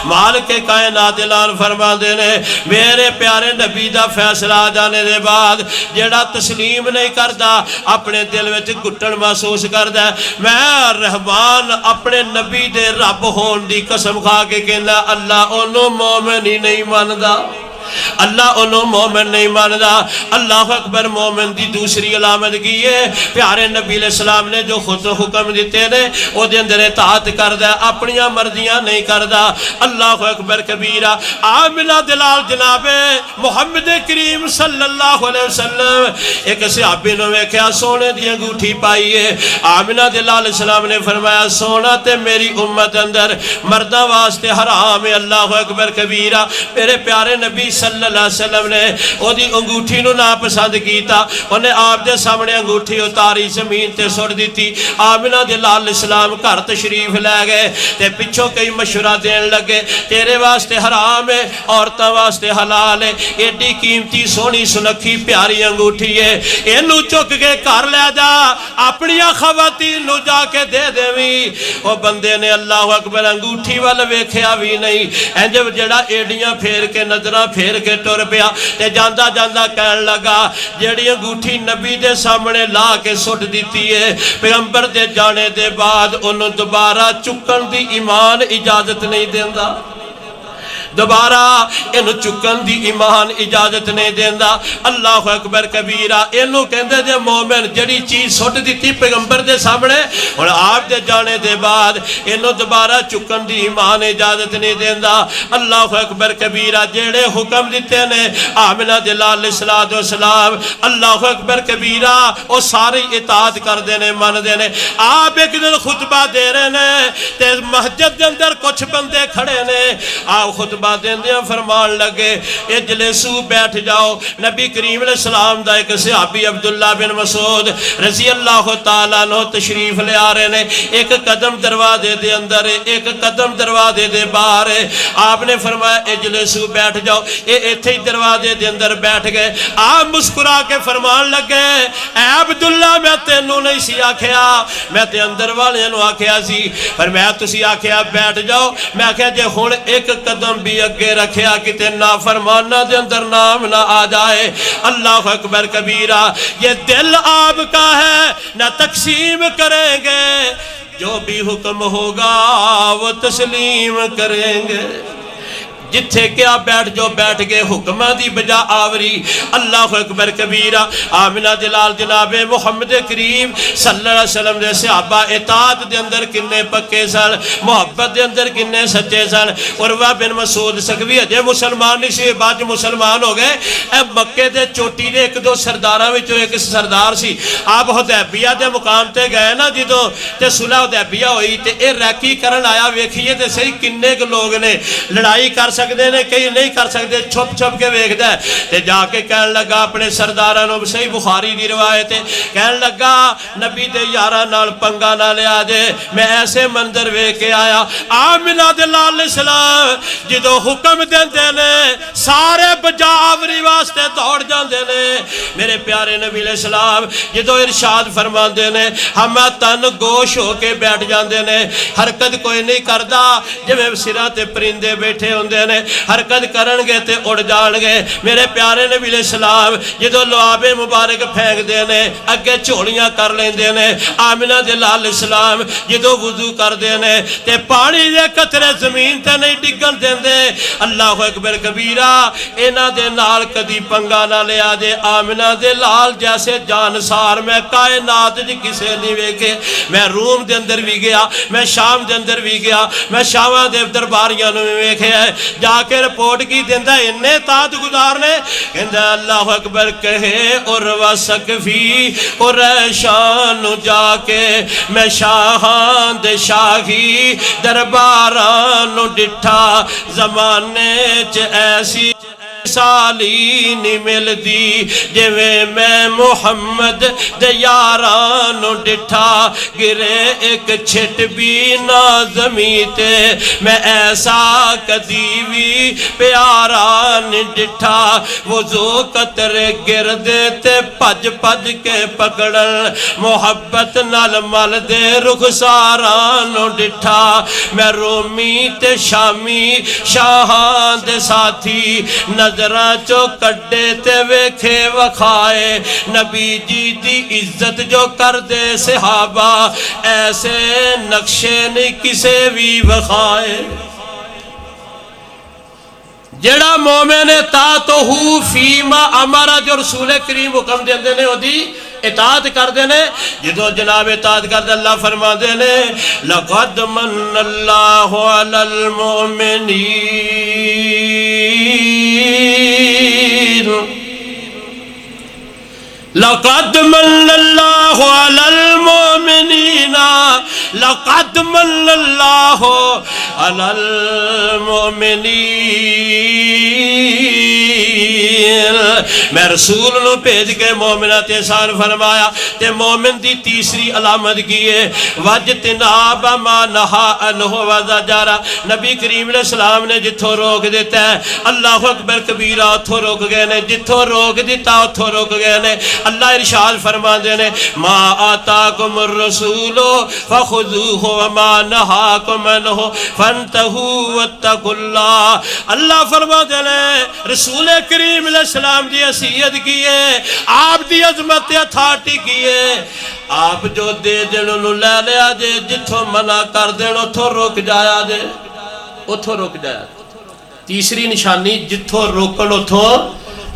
مالک کائنات اعلان فرما دینے میرے پیارے نبی دا فیصلہ آ جانے دے بعد جیڑا تسلیم نہیں کردا اپنے دل وچ گھٹن محسوس کردا میں رحمان اپنے نبی دے رب ہون دی قسم کھا کے کہنا اللہ انہوں مومن ہی نہیں ماندا اللہ انہوں مومن نہیں ماندا اللہ اکبر مومن دی دوسری علامت کی ہے پیارے نبی علیہ السلام نے جو خود حکم دیتے نے وہ دے اندر اطاعت کردہ اپنیاں مرضیاں نہیں کردہ اللہ اکبر کبیرہ آمنہ دلال جناب محمد کریم صلی اللہ علیہ وسلم ایک صحابی نے کیا سونے دی انگوٹھی پائی ہے آمنہ دلال علیہ السلام نے فرمایا سونا تے میری امت اندر مردہ واسطے حرام ہے اللہ اکبر کبیرہ میرے پیارے نبی صلی اللہ علیہ وسلم نے وہ دی انگوٹھی نو نا پسند کیتا انہیں آپ دے سامنے انگوٹھی اتاری زمین تے سڑ دیتی آمنہ دلال السلام گھر تشریف لے گئے تے پچھوں کئی مشورہ دین لگے تیرے واسطے حرام ہے عورتاں واسطے حلال ہے ایڈی قیمتی سونی سنکھی پیاری انگوٹھی ہے اینو چک کے گھر لے جا اپنی خواتین نو جا کے دے دیویں وہ بندے نے اللہ اکبر انگوٹھی والا ویکھیا بھی نہیں انجب جڑا ایڈیاں پھیر کے نظرہ پھیر کے ٹر پیا تے جاندہ جاندہ کہن لگا جیڑی انگوٹھی نبی دے سامنے لا کے سٹ دیتی ہے پیغمبر دے جانے دے بعد انہوں دوبارہ چکن دی ایمان اجازت نہیں دیندہ دوبارہ انہوں چکن دی ایمان اجازت نہیں دیندہ اللہ اکبر کبیرہ انہوں کہندے دے مومن جڑی چیز سٹ دیتی پیغمبر دے سامنے اور آپ دے جانے دے بعد انہوں دوبارہ چکن دی ایمان اجازت نہیں دیندہ اللہ اکبر کبیرہ جیڑے حکم دیتے نے آمنہ دلال علیہ السلام اللہ اکبر کبیرہ وہ ساری اطاعت کر دینے مان دینے آپ ایک دن خطبہ دے رہے نے تے مسجد دے اندر کچھ بندے کھڑے نے آپ خطبہ دین دیا فرمان لگے اجلسو بیٹھ جاؤ نبی کریم علیہ السلام دا ایک صحابی عبداللہ بن مسعود رضی اللہ تعالیٰ عنہ تشریف لے آ رہے نے ایک قدم دروازے دے اندر ایک قدم دروازے دے باہر آپ نے فرمایا اجلسو بیٹھ جاؤ ایتھے ہی دروازے دے اندر بیٹھ گئے آپ مسکرا کے فرمان لگے اے عبداللہ میں تینوں نہیں سی آکھیا میں تے اندر والے نو آکھیا سی پر میں تسی آکھیا بیٹھ جاؤ میں آکھیا جے ہون ایک قدم بھی اگے رکھیا کتے نافرمانہ دے اندر نام نہ آ جائے اللہ اکبر کبیرہ یہ دل آپ کا ہے نہ تقسیم کریں گے جو بھی حکم ہوگا وہ تسلیم کریں گے جتھے کیا بیٹھ جو بیٹھ گئے حکمہ دی بجا آوری اللہ اکبر کبیرہ آمنہ دلال جناب محمد کریم صلی اللہ علیہ وسلم دے صحابہ اطاعت دے اندر کنے پکے سن محبت دے اندر کنے سچے سن عروہ بن مسعود سکوی اجے مسلمان نہیں سی بعد مسلمان ہو گئے اے مکے دے چوٹی دے ایک دو سرداراں وچوں ایک سردار سی آپ حدیبیہ دے مقام تے گئے نا جدوں تے صلح حدیبیہ ہوئی تے اے ریکی کرن آیا ویکھیے تے صحیح کنے کے لوگ نے لڑائی کر سکتے نے کئی نہیں کر سکتے چھپ چھپ کے ویکھ دے تے جا کے کہن لگا اپنے سردارانوں صحیح بخاری دی روایت ہے کہن لگا نبی دے یاراں نال پنگا نہ لیا جے میں ایسے منظر ویکھ کے آیا آمنہ دلال علیہ السلام جدو حکم دیندے نے سارے بجاوری واسطے دوڑ جاندے نے میرے پیارے نبی علیہ السلام جدو ارشاد فرماندے نے ہم تن گوش ہو کے بیٹھ جاندے نے حرکت کوئی نہیں کردا جویں سراں تے پرندے بیٹھے ہوندے نے حرکت کرن گے تے اڑ جان گے میرے پیارے نبی علیہ السلام جدو لعاب مبارک پھینک دے نے اگے جھولیاں کر لیندے نے آمنہ دے لال اسلام جدو وضو کر دے نے تے پانی دے قطرے زمین تے نہیں ڈگن دیندے اللہ اکبر کبیرہ اینا دے نال کدی پنگا نہ لیا دے آمنہ دے لال جیسے جانسار میں کائنات جی کسے نہیں ویکھے میں روم دے اندر بھی گیا میں شام دے اندر بھی گیا میں شاواں دے درباریاں نو بھی ویکھے ہے جا کے رپورٹ کی دیندہ انہیں تات گزارنے کہندہ اللہ اکبر کہے اور وسکفی اور شان جا کے میں شاہان دے شاہی درباران ڈٹھا زمانے چ ایسی سالی نہیں مل دی جویں میں محمد دے یارانو ڈٹھا گرے ایک چھٹ بھی نہ زمین تے میں ایسا کدی بھی پیارا نہیں ڈٹھا وضو قطرے گردے تے پج پج کے پکڑن محبت نال مل دے رخسارانو ڈٹھا میں رومی تے شامی شاہان دے ساتھی نظران چو کڈے تے ویکھے وکھائے نبی جی دی عزت جو کر دے صحابہ ایسے نقشے نہیں کسے بھی وکھائے جڑا مومن اطاعتہ فیما امر جو رسول کریم حکم دیندے نے اودی اطاعت کر دینے جدو جناب اطاعت کر دے اللہ فرما دینے لقد من اللہ علی المؤمنین لقد من اللہ علی المؤمنین لقد من اللہ علی المؤمنین میں رسول نو بھیج کے مومنات احسان فرمایا تے مومن دی تیسری علامت کیے وجتناب ما نہا عنہ وزجرہ نبی کریم علیہ السلام نے جتھو روک دیتا ہے اللہ اکبر کبیرہ اتھو روک گئے نے جتھو روک دیتا اتھو روک گئے نے اللہ ارشاد فرما دینے ما آتاکم الرسول فخذوہ وما نہاکم عنہ فانتہوا واتقوا اللہ اللہ فرما دینے رسول کریم علیہ السلام دی حیثیت کیے آپ دی عظمت اتھارٹی کیے آپ جو دے دینوں نو لے لیا دے جتھو منع کر دینوں اتھو روک جایا دے اتھو روک جایا دے تیسری نشانی جتھو روکن اتھو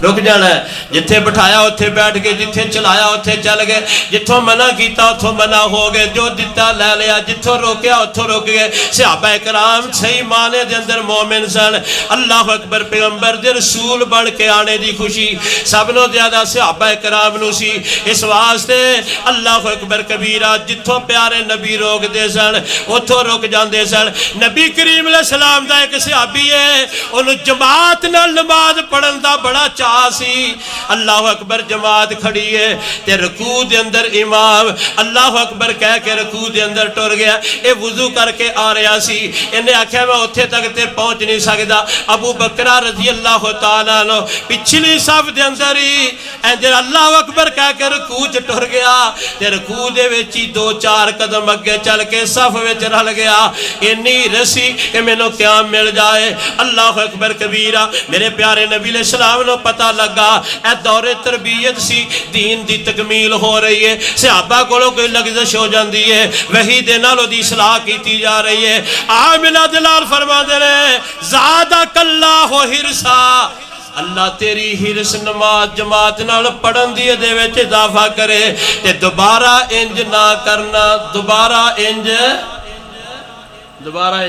رک جانا ہے جتھے بٹھایا اتھے بیٹھ گئے جتھے چلایا اتھے چل گئے جتھوں منع کیتا اتھوں منع ہو گئے جو دیتا لے لیا جتھوں روکیا اتھوں روک گئے صحابہ اکرام صحیح معنی دے اندر مومن سن اللہ اکبر پیغمبر دے رسول بن کے آنے دی خوشی سب نو زیادہ صحابہ اکرام نو سی اس واسطے اللہ اکبر کبیرہ جتھوں پیارے نبی روک دے سن اتھوں روک جاندے سن نبی کریم علیہ السلام دا ایک صحابی ہے انہوں جماعت نہ نماز پڑھن دا بڑا سی اللہ اکبر جماعت کھڑی ہے تے رکوع دے اندر امام اللہ اکبر کہہ کے رکوع دے اندر ٹر گیا اے وضو کر کے آ رہا سی انہیں آکھیا میں اتھے تک تے پہنچ نہیں سکدا ابو بکرہ رضی اللہ تعالیٰ عنہ پچھلی صف دے اندر ہی اندر اللہ اکبر کہہ کے رکوع چ ٹر گیا تے رکوع دے وچی دو چار قدم اگے چل کے صف وچ رل گیا انی رسی کہ مینوں قیام مل جائے اللہ اکبر کبیرہ میرے پیارے نبی علیہ السلام نو پتہ لگا اے دور تربیت سی دین دی تکمیل ہو رہی ہے صحابہ کولوں کوئی لغزش ہو جاندی ہے وحی دے نالوں دی اصلاح کیتی جا رہی ہے آمنہ دلال فرما دے رہے زادک اللہ حرصا اللہ تیری حرص نماز جماعت نال پڑھن دی دے وچ اضافہ کرے تے دوبارہ انج نہ کرنا دوبارہ انج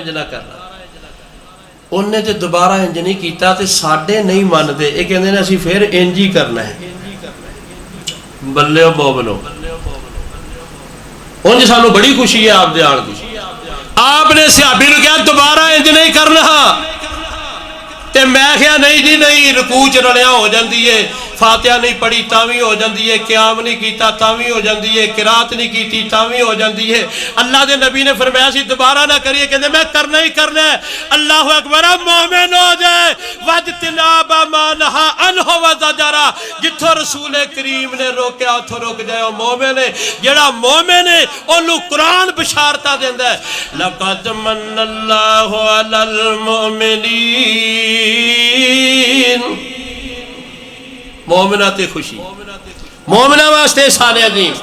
نہ کرنا انہیں تے دوبارہ انج نہیں کیتا تے ساڑھے نہیں مان دے ایک کہندے نے اسی پھر انج ہی کرنا ہے بلے و مومنو انج سانو بڑی خوشی ہے آپ دے آن دی آپ نے صحابی نو کہا دوبارہ انج نہیں کرنا تے میں کہا نہیں جی نہیں رکوع چ رلیا ہو جاندی ہے فاتحہ نہیں پڑھی تاوی ہو جاندی ہے قیام نہیں کیتا تاوی ہو جاندی ہے قرات نہیں کیتی تاوی ہو جاندی ہے اللہ دے نبی نے فرمایا سی دوبارہ نہ کریے کہندے میں کرنا ہی کرنا ہے اللہ اکبر مومن ہو جائے وجتناب نہا عنہ وزجرا، جتھوں رسول کریم نے روکیا اتھوں رک جائے۔ مومن ہے جڑا مومن ہے انہوں قرآن بشارتہ دیندہ ہے، لَقَدْ مَنَّ اللَّهُ عَلَى الْمُؤْمِنِينَ، مومنہ تے خوشی، مومنہ واسطے سانے عظیم۔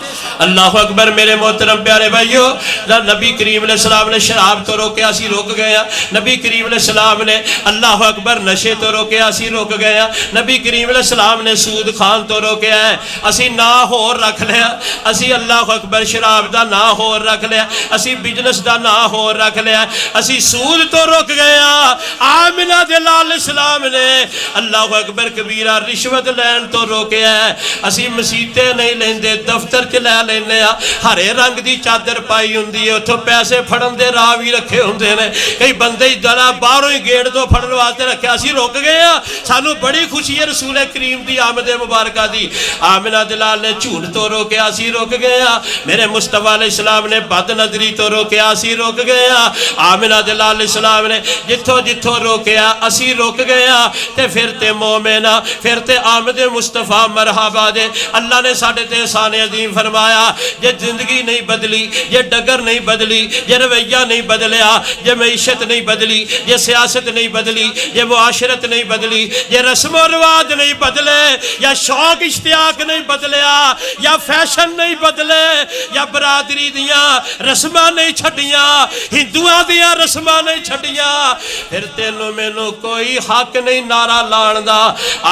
اللہ اکبر۔ میرے محترم پیارے بھائیو، نبی کریم علیہ السلام نے شراب تو روکیا سی روک گیا، نبی کریم علیہ السلام نے اللہ اکبر نشے تو روکیا سی روک گیا، نبی کریم علیہ السلام نے سود خان تو روکیا ہے، اسی نہ ہور رکھ لیا، اسی اللہ اکبر شراب دا نہ ہور رکھ لیا، اسی بجنس دا نہ ہور رکھ لیا، اسی سود تو روک گیا۔ آمنہ دلال اسلام نے اللہ اکبر کبیرہ رشوت لین تو روکیا ہے، اسی مسیطے نہیں لیندے، دفتر چلے لینے ہرے رنگ دی چادر پائی ہوندی ہے، اتھو پیسے پھڑن دے راہ بھی رکھے ہوندے نے، کئی بندے جڑا باہروں ہی گیٹ تو پھڑن واسطے رکھے، اسی روک گئے ہیں۔ سانو بڑی خوشی ہے رسول کریم دی آمد مبارکہ دی۔ آمنہ دلال نے جھوٹ تو روکیا، اسی روک گئے ہیں۔ میرے مصطفیٰ علیہ السلام نے بد نظری تو روکیا، اسی روک گئے ہیں۔ آمنہ دلال علیہ السلام نے جتھو جتھو روکیا اسی روک گئے ہیں۔ تے پھر تے مومنہ، پھر تے آمد مصطفیٰ مرحبا دے۔ اللہ نے ساڑھے تے احسان عظیم فرمایا، یہ زندگی نہیں بدلی، یہ ڈگر نہیں بدلی، یہ رویہ نہیں بدلیا، یہ معیشت نہیں بدلی، یہ سیاست نہیں بدلی، یہ معاشرت نہیں بدلی، یہ رسم و رواج نہیں بدلے، یا شوق اشتیاق نہیں بدلیا، یا فیشن نہیں بدلے، یا برادری دیاں رسمہ نہیں چھٹیاں، ہندوان دیاں رسمہ نہیں چھٹیاں۔ پھر تینوں میں نو کوئی حق نہیں نعرہ لاندا،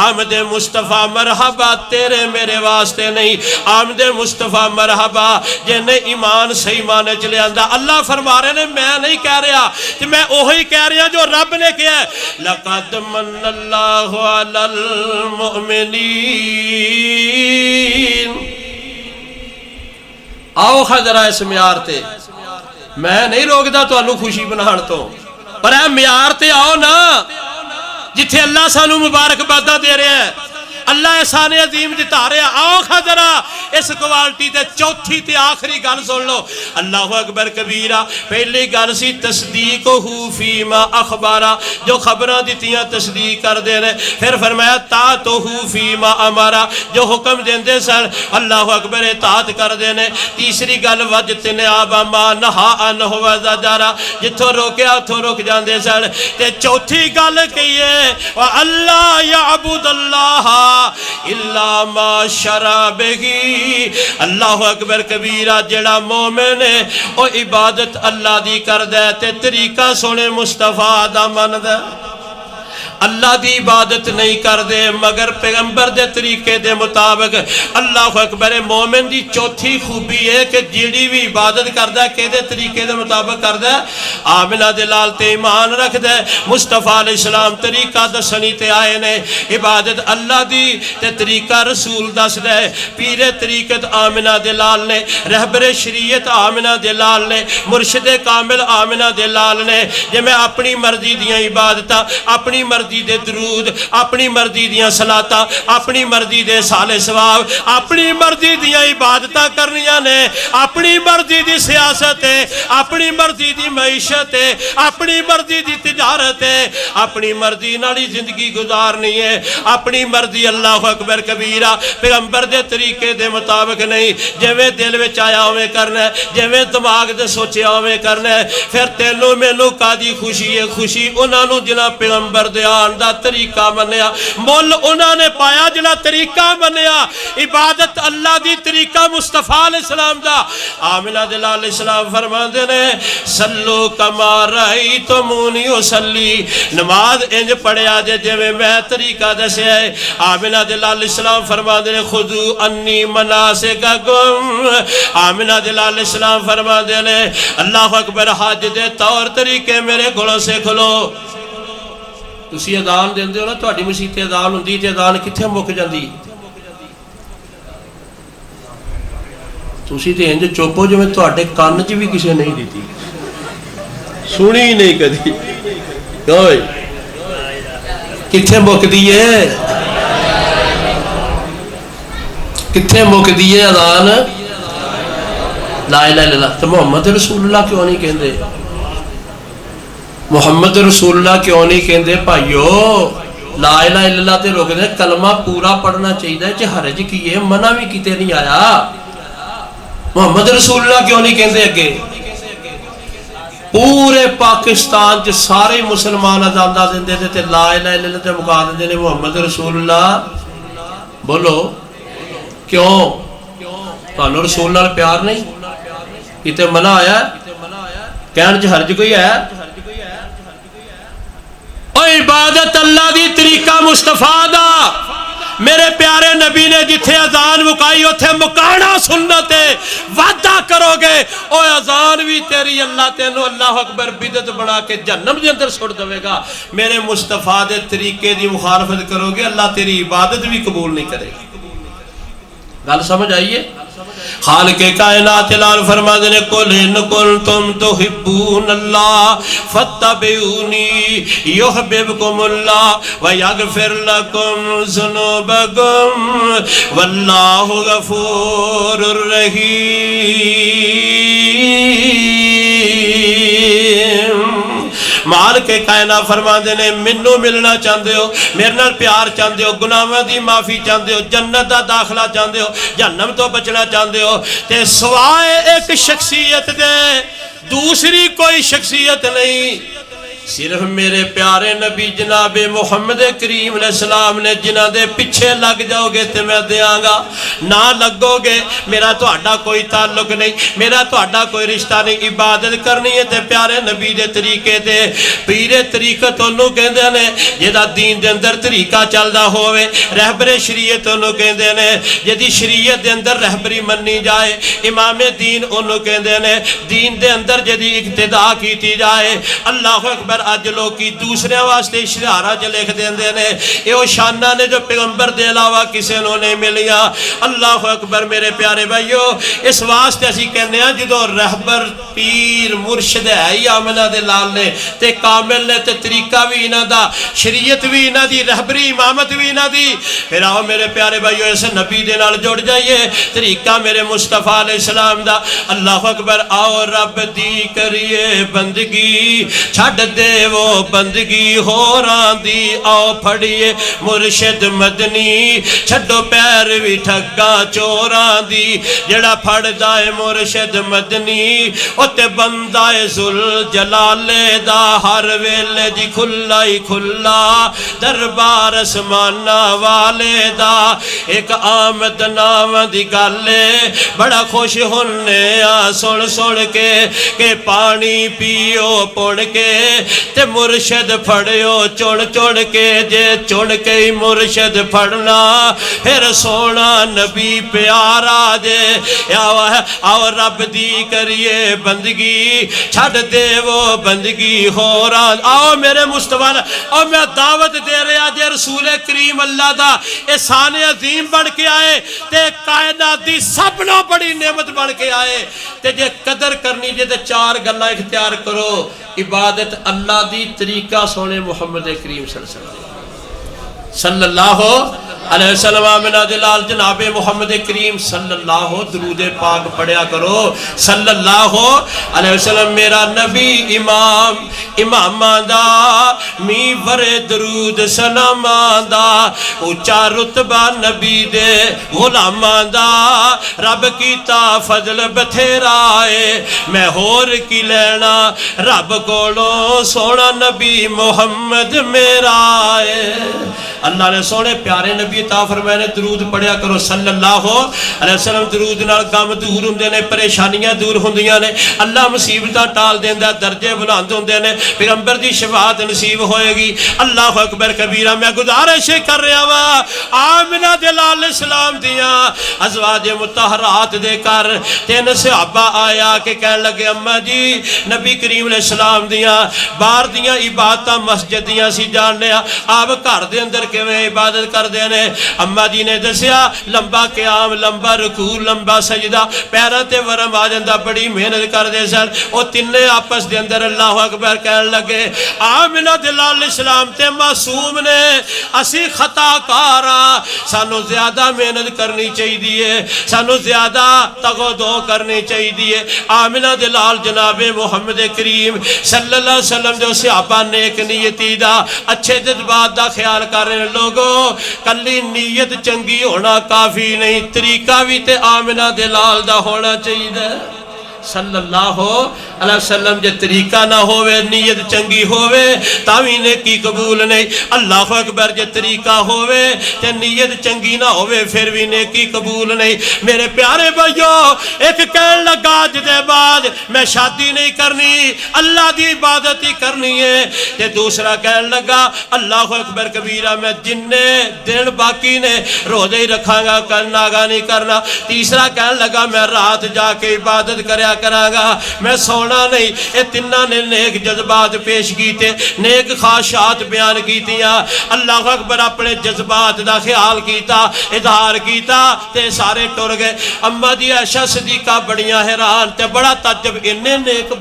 آمد مصطفیٰ مرحبا تیرے میرے واسطے نہیں، آمد مصطفیٰ مرحبا جنہیں ایمان صحیح مانے چلے آندہ۔ اللہ فرما رہے ہیں میں نہیں کہہ رہا کہ میں اوہی کہہ رہا جو رب نے کیا ہے، لَقَدْ مَنَّ اللَّهُ عَلَى الْمُؤْمِنِينَ۔ آؤ خضرہ اس معیار تے، میں نہیں روک دا تو انہوں خوشی بنان تو، پر اے معیار تے آؤ نا جتھے اللہ سانو مبارک بادہ دے رہے ہیں، اللہ احسان عظیم جتا رہے ہیں۔ آؤ خضرہ اس کوالٹی تے چوتھی تے آخری گل سن لو۔ اللہ اکبر کبیرہ۔ پہلی گل سی تصدیقہ فیما اخبارہ، جو خبریں دیتیاں تصدیق کر دے رہے۔ پھر فرمایا طاعتہ فیما امارہ، جو حکم دیندے سن اللہ اکبر اطاعت کر دینے۔ تیسری گل وجتناب ما نہا عنہ وزجرا، جتھوں روکیا اتھوں روک جاندے سن۔ تے چوتھی گل کہیے وَأَلَّا يَعْبُدَ اللَّهَ إِلَّا مَا شَرَعَ بِهِ۔ اللہ اکبر کبیرہ۔ جڑا مومن ہے او عبادت اللہ دی کر دے تے طریقہ سونے مصطفیٰ دا من دے، اللہ دی عبادت نہیں کر دے مگر پیغمبر دے طریقے دے مطابق۔ اللہ اکبر۔ مومن دی چوتھی خوبی ہے کہ جیڑی بھی عبادت کر دے کہ دے طریقے دے مطابق کر دے۔ آمنہ دلال تے ایمان رکھ دے، مصطفیٰ علیہ السلام طریقہ دسنی تے آئے نے، عبادت اللہ دی تے طریقہ رسول دس دے۔ پیر طریقت آمنہ دلال نے، رہبر شریعت آمنہ دلال نے، مرشد کامل آمنہ دلال نے، جے میں اپنی مرضی دیاں عبادتاں، اپنی مرضی دے درود، اپنی مرضی دیاں صلاتاں، اپنی مرضی دے سالے ثواب، اپنی مرضی دیاں عبادتاں کرنیاں نے، اپنی مرضی دی سیاست ہے، اپنی مرضی دی معیشت ہے، اپنی مرضی دی تجارت ہے، اپنی مرضی نالی زندگی گزارنی ہے، اپنی مرضی۔ اللہ اکبر کبیرہ۔ پیغمبر دے طریقے دے مطابق نہیں، جویں دل وچ آیا ہوئے کرنا ہے، جویں دماغ دے سوچیا ہوئے کرنا ہے۔ پھر تینوں مینوں کادی خوشی ہے؟ خوشی انہاں نوں جنہاں پیغمبر دے آن دا طریقہ منیا، مول انہاں نے پایا جنہاں طریقہ منیا، عبادت اللہ دی طریقہ مصطفیٰ علیہ السلام دا۔ آمنہ دلال علیہ السلام فرماندے نے سلو کما رأیتمونی اصلی، نماز انج پڑھیا جے جویں میں طریقہ دسے ہے۔ آمنہ دلال علیہ السلام فرماندے نے خذو انی مناسککم، آمنہ دلال علیہ السلام فرماندے نے اللہ اکبر حج دے طور طریقے میرے گھڑوں سے کھلو۔ تسی اذان دیندے ہو نا، تہاڈی مسیت اذان ہوندی تے اذان کتھے مک جاندی؟ تسی تے انج چپ ہو جویں تہاڈے کان چ بھی کسے نہیں دتی، سنی ہی نہیں کدی۔ اوئے کتھے مکدی ہے؟ کتھے مکدی ہے اذان؟ لا الہ الا اللہ۔ تو محمد رسول اللہ کیوں نہیں کہندے؟ محمد رسول اللہ کیوں نہیں کہندے؟ بھائیو لا الہ الا اللہ تے روک دے کلمہ پورا پڑھنا چاہیے چ حرج کی ہے منع بھی کیتے نہیں آیا محمد رسول اللہ کیوں نہیں کہندے اگے پورے پاکستان چ سارے مسلمان اذاندہ دیندے تے لا الہ الا اللہ تے مکا دیندے نے محمد رسول اللہ بولو کیوں تانوں رسول نال پیار نہیں کیتے منع آیا کہن چ حرج کوئی ہے او عبادت اللہ دی طریقہ مصطفیٰ دا میرے پیارے نبی نے جتھے اذان مکائی اتھے مکانا سنت ہے وعدہ کرو گے او اذان بھی تیری اللہ تینو اللہ اکبر بدعت بنا کے جہنم دے اندر چھوڑ دے گا میرے مصطفیٰ دے طریقے دی مخالفت کرو گے اللہ تیری عبادت بھی قبول نہیں کرے گا گل سمجھ آئیے خالق کائنات اعلان فرما دے قل ان کنتم تحبون اللہ فاتبعونی یحببکم اللہ ویغفر لکم ذنوبکم واللہ غفور الرحیم مال کے کائنات فرما دینے منو ملنا چاندے ہو میرے نال پیار چاندے ہو گناہوں دی معافی چاندے ہو جنت دا داخلہ چاندے ہو جہنم تو بچنا چاندے ہو تے سوائے ایک شخصیت دے دوسری کوئی شخصیت نہیں صرف میرے پیارے نبی جناب محمد کریم علیہ السلام نے جنہ دے پیچھے لگ جاؤ گے تے میں دیاں گا نہ لگو گے میرا تو اڈا کوئی تعلق نہیں میرا تو اڈا کوئی رشتہ نہیں عبادت کرنی ہے تے پیارے نبی دے طریقے تے پیرے طریقہ تو انہوں کہندے نے جدا دین دے اندر طریقہ چلدا ہوئے رہبر شریعت انہوں کہندے نے جدی شریعت دے اندر رہبری منی جائے امام دین انہوں کہندے نے دین دے اندر جدی اقتداء کیتی جائے اللہ اکبر اج لوگ کی دوسرے واسطے اشارہ جو لکھ دیندے نے یہ وہ شانہ نے جو پیغمبر دے علاوہ کسے نو نے ملیا اللہ اکبر میرے پیارے بھائیو اس واسطے اسی کہنے ہیں جدو رہبر پیر مرشد ہے ہی آمنہ دے لال نے تے کامل نے تے طریقہ بھی انہ دا شریعت بھی انہ دی رہبری امامت بھی انہ دی پھر آؤ میرے پیارے بھائیو ایسے نبی دے نال جوڑ جائیے طریقہ میرے مصطفیٰ علیہ السلام دا اللہ اکبر آؤ رب دی کریے بندگی چھڑ دے وہ بندگی ہو ران دی آؤ پھڑیے مرشد مدنی چھڑو پیر بھی ٹھگا چوران دی جڑا پھڑ دائے مرشد مدنی اتے بندائے ذل جلالے دا ہر ویلے دی کھلا ہی کھلا دربار اسمانہ والے دا ایک آمد نام دی گالے بڑا خوش ہونے سن سن کے کہ پانی پیو پڑ کے تے مرشد پھڑیو چڑ چڑ کے جے چڑ کے ہی مرشد پھڑنا پھر سونا نبی پیارا جے آو رب دی کریے بندگی چھڑ دے وہ بندگی ہو رہا آؤ میرے مصطفیٰ اور میں دعوت دے رہا جے رسول کریم اللہ دا احسان عظیم بڑھ کے آئے تے کائنات دی سبنا بڑی نعمت بڑھ کے آئے تے جے قدر کرنی جے تے چار گلہ اختیار کرو عبادت اللہ دی طریقہ سونے محمد کریم صلی اللہ علیہ وسلم آمنہ دلال جناب محمد کریم صلی اللہ درود پاک پڑھیا کرو صلی اللہ علیہ وسلم میرا نبی امام دا میور درود سلام دا اونچا رتبہ نبی دے غلام دا رب کیتا فضل بتھیرائے میں ہور کی لینا رب کولو سونا نبی محمد میرا ہے اللہ نے سونے پیارے نبی عطا فرمائے نے درود پڑھیا کرو صلی اللہ علیہ وسلم درود نال غم دور ہوندے نے پریشانیاں دور ہوندیاں نے اللہ مصیبتاں ٹال دیندا درجے بلند ہوندے نے پیغمبر دی شفاعت نصیب ہوئے گی اللہ اکبر کبیرہ میں گزارش کر رہا وا آمنہ دلال اسلام دیاں ازواج مطہرات دے کر تین صحابہ آیا کہ کہنے لگے اماں جی نبی کریم علیہ السلام دیاں باہر دیاں عبادتاں مسجد دیاں سی جاننے آپ گھر دے اندر کہ میں عبادت کر دینے اما جی نے دسیا لمبا قیام لمبا رکوع لمبا سجدہ پیروں تے ورم آ جاندا بڑی محنت کردے سن او تینے آپس دے اندر اللہ اکبر کہن لگے آمنہ دلال اسلام تے معصوم نے اسی خطا کارا سانو زیادہ محنت کرنی چاہیے سانو زیادہ تگو دو کرنی چاہیے آمنہ دلال جناب محمد کریم صلی اللہ علیہ وسلم جو صحابہ نیک نیتی دا اچھے جذبات دا خیال کر رہے ہیں لوگوں کلی نیت چنگی ہونا کافی نہیں طریقہ بھی تے آمنہ دلال دا ہونا چاہیے صلی اللہ علیہ وسلم جے طریقہ نہ ہوئے نیت چنگی ہوئے تاوی نیکی قبول نہیں اللہ اکبر جے طریقہ ہوئے تے نیت چنگی نہ ہوئے پھر بھی نیکی قبول نہیں میرے پیارے بھائیو ایک کہن لگا جدے بعد میں شادی نہیں کرنی اللہ دی عبادت ہی کرنی ہے تے دوسرا کہن لگا اللہ اکبر کبیرہ میں جننے دن باقی نے روزے ہی رکھاں گا کرنا گا نہیں کرنا تیسرا کہن لگا میں رات جا کے عبادت کریا کراگا میں سونا نہیں اے تنہ نے نیک جذبات پیش کیتے نیک خواہشات بیان کیتیاں اللہ اکبر اپنے جذبات دا خیال کیتا اظہار کیتا تے سارے ٹر گئے اما جی عائشہ صدیقہ بڑیاں حیران تے بڑا تعجب انہیں نیک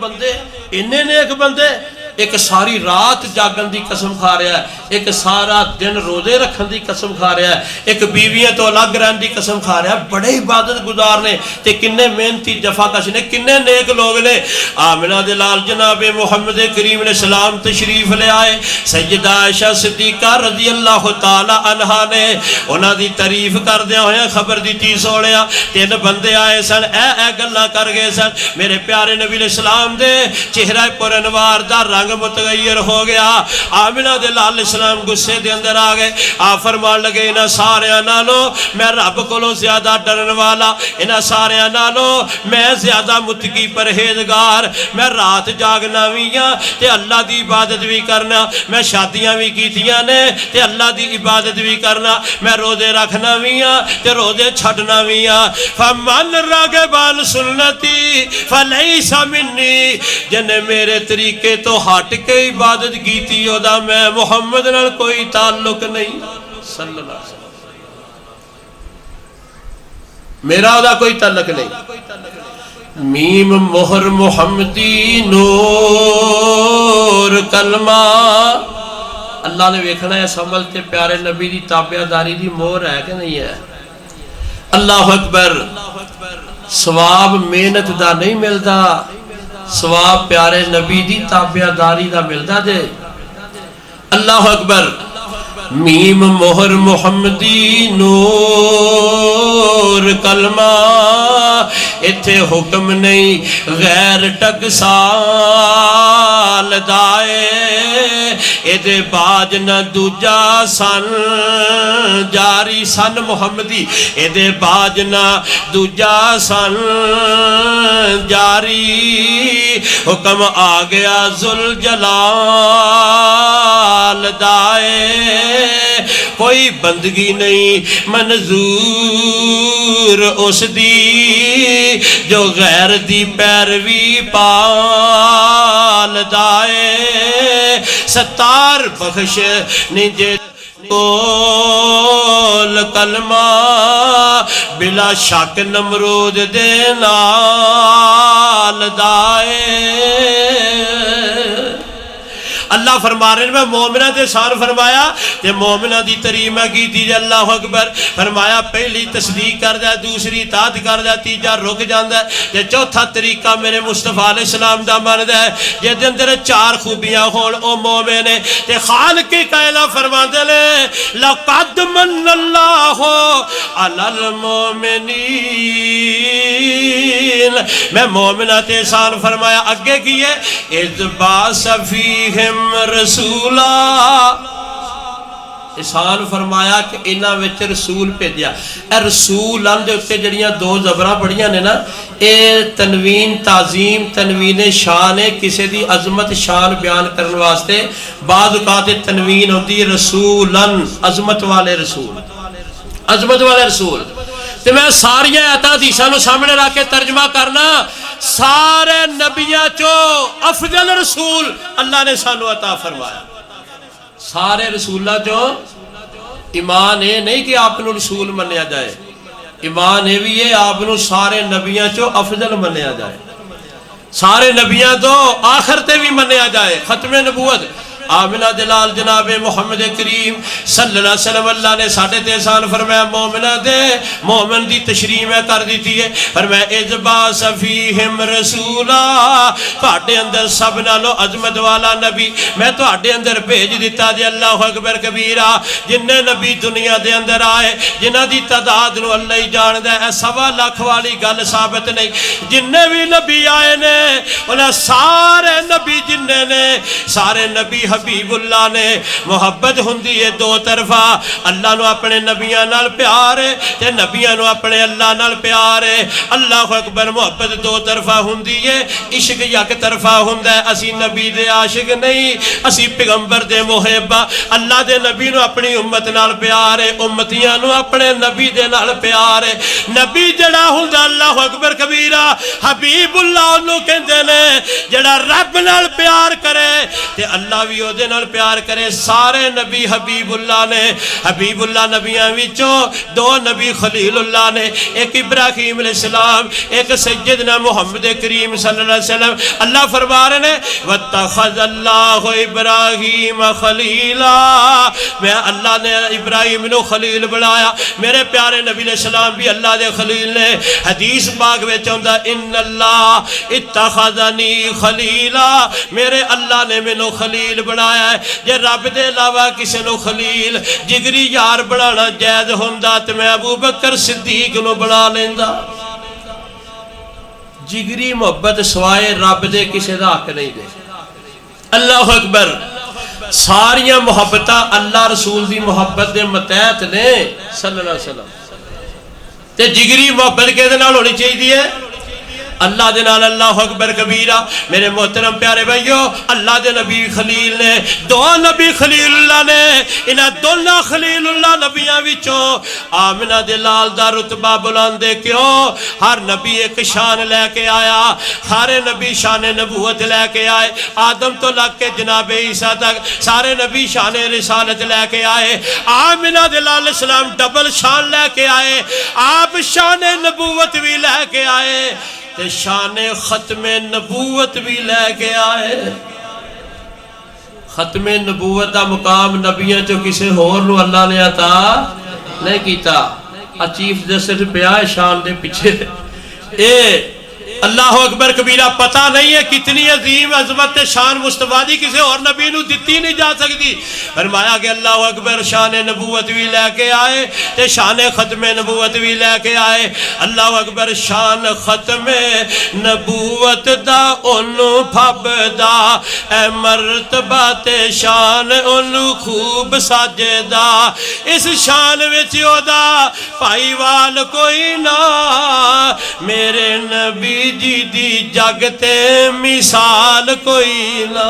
بندے ایک ساری رات جاگن دی قسم کھا رہا ہے ایک سارا دن روزے رکھن دی قسم کھا رہا ہے ایک بیویاں تو الگ رہن دی قسم کھا رہا ہے بڑے عبادت گزار نے تے کنے محنتی جفا کش نے کنے نیک لوگ نے آمنہ دلال جناب محمد کریم علیہ السلام تشریف لے آئے سیدہ عائشہ صدیقہ رضی اللہ تعالی عنہ نے انہاں دی تعریف کر دیا ہویا خبر دیتی سوڑیا تین بندے آئے سن اے گلہ کر گئے سن میرے پیارے نبی علیہ السلام دے چہرہ پر انوار دا رنگ متغیر ہو گیا آمنہ دلال اسلام غصے دے اندر آگئے آپ فرمان لگے انہاں سارے نالو میں رب کولوں زیادہ ڈرن والا انہاں سارے نالو میں زیادہ متقی پرہیزگار میں رات جاگنا ویاں تے اللہ دی عبادت بھی کرنا میں شادیاں بھی کیتیاں نے تے اللہ دی عبادت بھی کرنا میں روزے رکھنا ویاں تے روزے چھڑنا ویاں فمن راغبان سنتی فلیس منی جن میرے طریقے تو ہٹ کے عبادت کیتی ہو دا میں محمد نال کوئی تعلق نہیں صلی اللہ علیہ وسلم میرا دا کوئی تعلق نہیں میم مہر محمدی نور کلمہ اللہ نے ویکھنا ہے سمجھ تے پیارے نبی دی تابعہ داری دی مہر ہے کہ نہیں ہے اللہ اکبر ثواب محنت دا نہیں ملدا ثواب پیارے نبی دی تابعہ داری دا ملدا دے اللہ اکبر میم مہر محمدی نور کلمہ اتھے حکم نہیں غیر ٹکسال دائے ایدے باج نہ دوجا سن جاری سن محمدی ایدے باج نہ دوجا سن جاری حکم آ گیا ذوالجلال دائے کوئی بندگی نہیں منظور اس دی جو غیر دی پیروی پال دائے ستار بخش نجے کول کلمہ بلا شک نمرود دے نال دائے اللہ فرما رہے ہیں میں مومنہ دے سار فرمایا تے مومنہ دی تریمہ کی تھی اللہ اکبر فرمایا پہلی تصدیق کر دیا دوسری اطاعت کر دیا تیجا رک جاندہ ہے تے چوتھا طریقہ میرے مصطفیٰ علیہ السلام دا مرد ہے یہ دن اندر چار خوبیاں ہون او مومن ہے تے خالقی قائلہ فرما دے لے لَقَدْ مَنَّ اللَّهُ عَلَى الْمُؤْمِنِينَ میں مومنہ تے سار فرمایا اگے کیے اِذْ بَعَثَ فِيهِمْ رسولہ احسان فرمایا کہ انہاں وچ رسول بھیجیا اے رسول دے اوتے جڑیاں دو زبراں پڑھیاں نے نا اے تنوین تعظیم تنوین شان ہے کسی دی عظمت شان بیان کرنے واسطے بعض اوقات تنوین ہوتی ہے رسولن عظمت والے رسول تے میں ساری آیات حدیثاں نو سامنے رکھ کے ترجمہ کرنا سارے نبیاں چو افضل رسول اللہ نے سانو عطا فرمایا سارے رسولہ جو ایمان یہ نہیں کہ آپ نو رسول منیا جائے، ایمان یہ بھی ہے آپ نو سارے نبیاں چو افضل منیا جائے، سارے نبیاں تو آخر تے بھی منیا جائے۔ ختم نبوت آمنہ دلال جناب محمد کریم صلی اللہ علیہ وسلم اللہ نے ساڑھے تیسان فرمایا مومنہ دے مومن دی تشریح میں کر دیتی ہے، فرمایا اذبا صفیہم رسولا، تو آٹے اندر سب نالو عظمت والا نبی میں تو آٹے اندر بھیج دیتا دے۔ اللہ اکبر کبیرہ، جنہیں نبی دنیا دے اندر آئے جنہ دی تعداد نو اللہ ہی جان دے، اے 1.25 لاکھ والی گل ثابت نہیں، جنہیں بھی نبی آئے نے انہیں سارے نبی جنہیں نے سارے نبی حبیب اللہ نے محبت ہوندی ہے دو طرفہ، اللہ نو اپنے نبیان نال پیار ہے تے نبیان نو اپنے اللہ نال پیار ہے۔ اللہ اکبر، محبت دو طرفہ ہوندی ہے، عشق یک طرفہ ہوندہ ہے۔ اسی نبی دے عاشق نہیں، اسی پیغمبر دے محبہ، اللہ دے نبی نو اپنی امت نال پیار ہے، امتیاں نو اپنے نبی دے نال پیار ہے۔ نبی جڑا ہوندہ اللہ اکبر کبیرہ حبیب اللہ انہوں کہندے نے جڑا رب نال پیار کرے تے اللہ بھی دے نال پیار کرے۔ سارے نبی حبیب اللہ نے، حبیب اللہ نبیاں وچوں دو نبی خلیل اللہ نے، ایک ابراہیم علیہ السلام، ایک سیدنا محمد کریم صلی اللہ علیہ وسلم۔ اللہ فرما رہے نے وَاتَّخَذَ اللَّهُ إِبْرَاهِيمَ خَلِيلًا، میں اللہ نے ابراہیم نو خلیل بنایا، میرے پیارے نبی علیہ السلام بھی اللہ دے خلیل نے۔ حدیث پاک میں چاہتا ان اللہ اتخذنی خلیلا، میرے اللہ نے مینوں خلیل بنایا ہے۔ جے رب دے علاوہ کسی نو خلیل جگری یار بنانا جائز ہوندا تے میں ابو بکر صدیق نو بنا لیندا۔ جگری محبت سوائے رب دے کسی دا حق نہیں دے۔ اللہ اکبر، ساریاں محبتاں اللہ رسول دی محبت دے متحد نے صلی اللہ علیہ وسلم، تے جگری محبت کے دے نال ہونی چاہیے اللہ دے نال۔ اللہ اکبر کبیرہ، میرے محترم پیارے بھائیو، اللہ دے نبی خلیل نے، دو نبی خلیل اللہ نے، انہاں دونوں خلیل اللہ نبیاں وچوں آمنہ دے لال دا رتبہ بلندے کیوں؟ ہر نبی ایک شان لے کے آیا، سارے نبی شان نبوت لے کے آئے، آدم تو لگ کے جناب عیسیٰ تک سارے نبی شان رسالت لے کے آئے۔ آمنہ دے لال اسلام ڈبل شان لے کے آئے، آپ شان نبوت بھی لے کے آئے تے شان ختم نبوت بھی لے کے آئے۔ ختم نبوت دا مقام نبیاں چو کسے ہور نو اللہ نے عطا نہیں کیتا۔ چیف جسٹس پہ آئے شان دے پیچھے، اے اللہ اکبر کبیرہ، پتہ نہیں ہے کتنی عظیم عظمت شان مصطفیٰ دی کسی اور نبی نو دتی نہیں جا سکتی۔ فرمایا کہ اللہ اکبر شان نبوت بھی لے کے آئے تے شان ختم نبوت بھی لے کے آئے۔ اللہ اکبر، شان ختم نبوت دا انہوں پھب دا، اے مرتبہ تے شان انہوں خوب ساجدہ، اس شان وچیو دا پائی وال کوئی نہ، میرے نبی جی دی جگتے مثال کوئی نہ،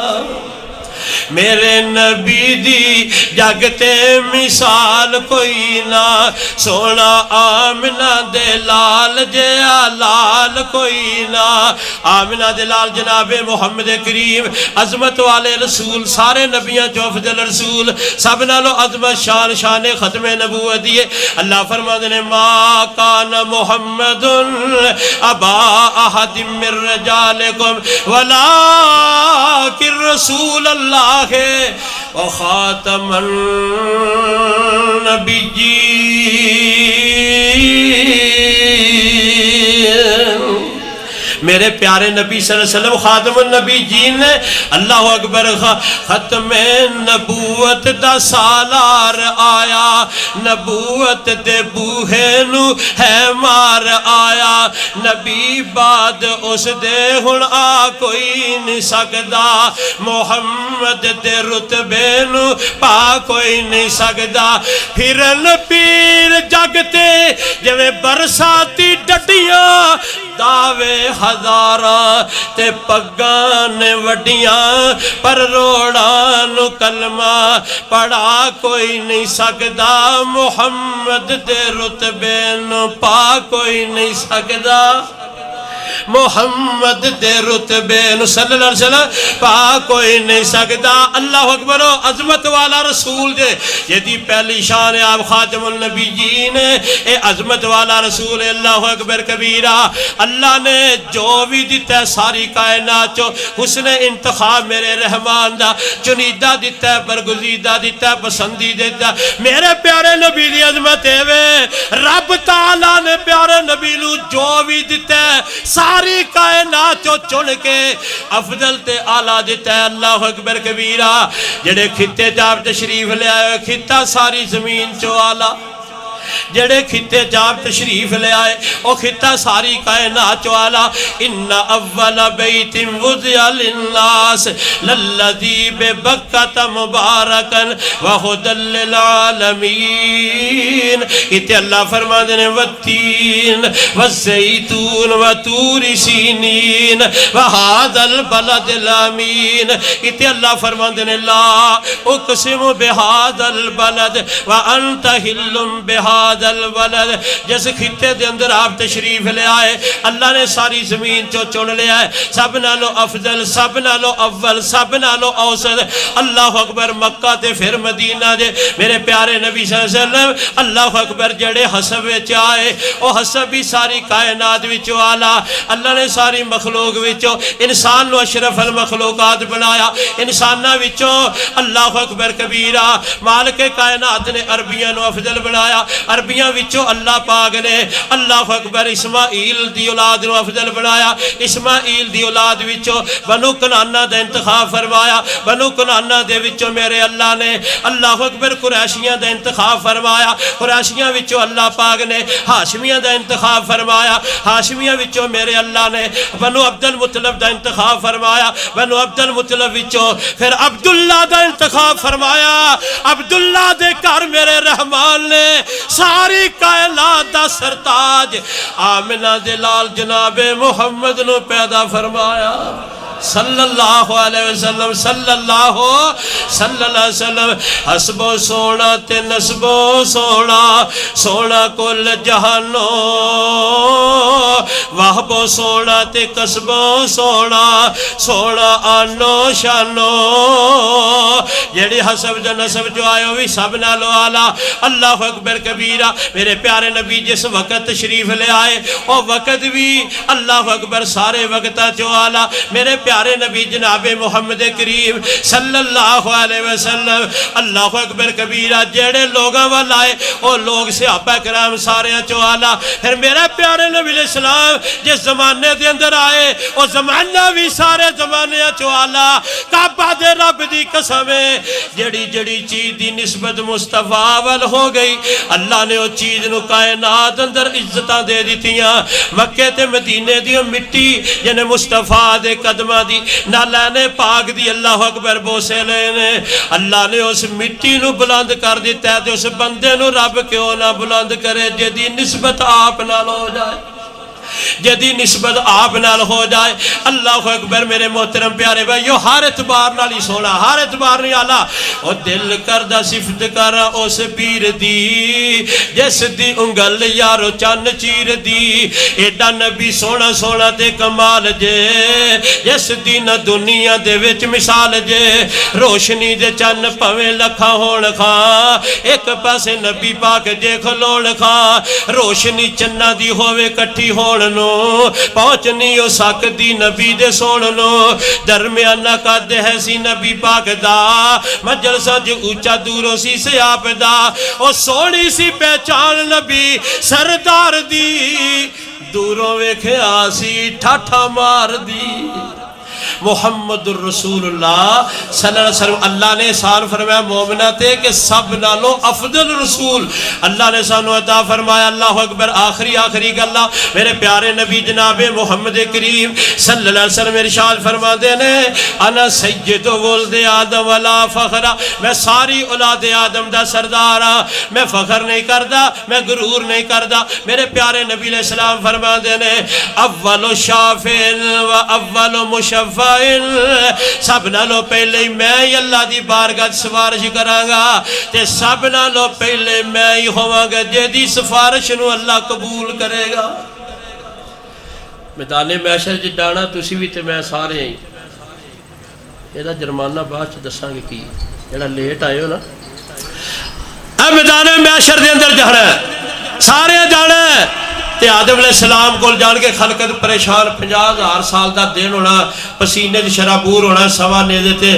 میرے نبی دی جگتے مثال کوئی نہ، سونا آمنہ دے لال جیا لال کوئی نہ۔ آمنہ دے لال جناب محمد کریم عظمت والے رسول، سارے نبیاں جو افضل رسول، سب نالو عظمت شان شان ختم نبوت دیئے۔ اللہ فرما دینے ما کان محمد ابا احد من رجالکم ولیکن رسول اللہ ہے وخاتم النبیین۔ میرے پیارے نبی صلی اللہ علیہ وسلم خاتم النبی جین نے، اللہ اکبر، ختم نبوت دا سالار آیا، نبوت دے بوہے نو ہے مار آیا، نبی بعد اس دے ہن آ کوئی نہیں سکدا، محمد دے رتبے نو پا کوئی نہیں سکدا۔ پھرن پیر جگتے جویں برساتی ڈڈیاں، دعوے ہزاراں تے پگان وڈیاں، پر روڑان کلمہ پڑھا کوئی نہیں سکدا، محمد دے رتبے نو پا کوئی نہیں سکدا۔ محمد دے رتبے نو صلی اللہ علیہ وسلم پا کوئی نہیں سکتا. اللہ اکبر. عظمت والا رسول دے یہ پہلی شان ہے. آپ خاتم النبیین اے عظمت والا رسول. اللہ اکبر کبیرہ. اللہ نے جو بھی دیتا ہے ساری کائنات چو حسن انتخاب میرے رحمان دا چنیدہ دیتا ہے, برگزیدہ دیتا ہے, پسندی دیتا ہے. میرے پیارے نبی دی عظمت ہے وے. رب تعالیٰ نے پیارے نبی لو جو بھی دیتا ہے ساری کائنات چو چن کے افضل تے آلہ دیتا ہے. اللہ اکبر کبیرہ. جڑے خطے جاب تشریف لے آئے خطہ ساری زمین چو آلہ. جڑے خطے جاب تشریف لے آئے او خطہ ساری کائنات چو آلہ. ان اول بیت وضع للناس للذی ببکۃ مبارکا وہدی للعالمین. اتے اللہ فرما دینے والتین والزیتون وطور سینین وہذا البلد الامین. اتے اللہ فرما دینے لا اقسم بہذا البلد وانت حل بہذا البلد. جس خطے دے اندر آپ تشریف لے آئے اللہ نے ساری زمین چو چن لے آئے. سب نالو افضل, سب نالو اول, سب نالو اوسط. اللہ اکبر. مکہ تے پھر مدینہ دے میرے پیارے نبی صلی اللہ علیہ وسلم. اللہ اکبر. جڑے حسب وچ آئے او حسب بھی ساری کائنات وچوں آلہ. اللہ نے ساری مخلوق وچوں انسان نو اشرف المخلوقات بنایا. انساناں وچوں اللہ اکبر کبیرہ مالک کائنات نے عربیاں نو افضل بنایا. عربیاں وچوں اللہ پاک نے اللہ اکبر اسماعیل دی اولاد نو افضل بنایا. اسماعیل دی اولاد وچوں بنو کنعانہ دا انتخاب فرمایا. بنو کنعانہ دے وچوں میرے اللہ نے اللہ اکبر قریشیاں دا انتخاب فرمایا. قریشیاں وچوں اللہ پاک نے ہاشمیاں دا انتخاب فرمایا. ہاشمیاں وچوں میرے اللہ نے بنو عبد المطلب دا انتخاب فرمایا. بنو عبد المطلب وچوں پھر عبداللہ دا انتخاب فرمایا. عبداللہ دے گھر میرے رحمان نے ساری کائنات دا سرتاج آمنہ دے لال جناب محمد نو پیدا فرمایا. صلی اللہ علیہ وسلم. صلی اللہ علیہ وسلم. حسب و سونا تے نسب و سونا سونا کل جہانو وحب و سونا تے قصب و سونا سونا آنو شانو. جیڑی حسب جو نسب جو آئے ہوئی سب نالو آلہ. اللہ اکبر کبیرہ. میرے پیارے نبی جس وقت تشریف لے آئے او وقت بھی اللہ اکبر سارے وقتہ جو آلہ. میرے پیارے نبی جناب محمد کریم صلی اللہ علیہ وسلم. اللہ اکبر کبیرہ. جیڑے لوگاں والائے او لوگ صحابہ کرام سارے چو آلہ. پھر میرے پیارے نبی علیہ السلام جس زمانے دے اندر آئے او زمانہ بھی سارے زمانے چو آلہ. کعبہ دے رب دی قسم ہے جڑی جڑی چیز دی نسبت مصطفیٰ وال ہو گئی اللہ نے او چیز نو کائنات اندر عزتاں دے دیتیاں. مکہ تے مدینے دی مٹی جنہیں مصطفیٰ دے قدمہ دی نالانے پاک دی اللہ اکبر بوسے لینے. اللہ نے اس مٹی نو بلند کر دیتا ہے. اس بندے نو رب کیوں نہ بلند کرے جدی نسبت آپ نال ہو جائے, جدی نسبت آپ نال ہو جائے. اللہ اکبر. میرے محترم پیارے بھائیو ہر اعتبار نال ہی سونا, ہر اعتبار نہیں آلہ. او دل کردہ صفت کر اس پیر دی جس دی انگل یارو چن چیر دی. ایڈا نبی سونا سونا تے کمال جے جس دی نہ دنیا دے وچ مثال جے. روشنی دے چن پویں لکھاں ہون خاں ایک پاسے نبی پاک جے کھلون خاں. روشنی چنہ دی ہوئے کٹھی ہون نو پہنچنی ہو سکتی نبی دے سوننو. درمیانہ کا دہ سی نبی پاک دا مجلسہ جو اونچا دوروں سی سے آپ دا. او سونی سی پہچان نبی سردار دی دوروں ویکھے آسی ٹھاٹھا مار دی. محمد الرسول اللہ صلی اللہ علیہ وسلم. اللہ نے احسان فرمایا مومنہ تے کہ سب نالو افضل رسول اللہ نے سانو عطا فرمایا. اللہ اکبر. آخری گلہ میرے پیارے نبی جناب محمد کریم صلی اللہ علیہ وسلم ارشاد فرما دینے انا سید ولد آدم ولا فخرہ. میں ساری اولاد آدم دا سردارا, میں فخر نہیں کردہ, میں غرور نہیں کردہ. میرے پیارے نبی علیہ السلام فرما دینے اول شافن و اول مشفع سب نالو پہلے میں اللہ دی بارگاہ سفارش کرانگا تے سب نالو پہلے میں ہی ہوانگا جے دی سفارش نو اللہ قبول کرے گا. میدان محشر جی ڈانا تسی بھی تے میں سارے ہیں یہ جرمانہ بعد چ دساں گے کی جڑا لیٹ آئے ہو نا میدان محشر دے اندر جانا ہے سارے جانا ہے تے آدم علیہ السلام کو جان کے خلقت پریشان 50,000 سال دا دن ہونا پسینے دی شرابور ہونا سوا نیدے تے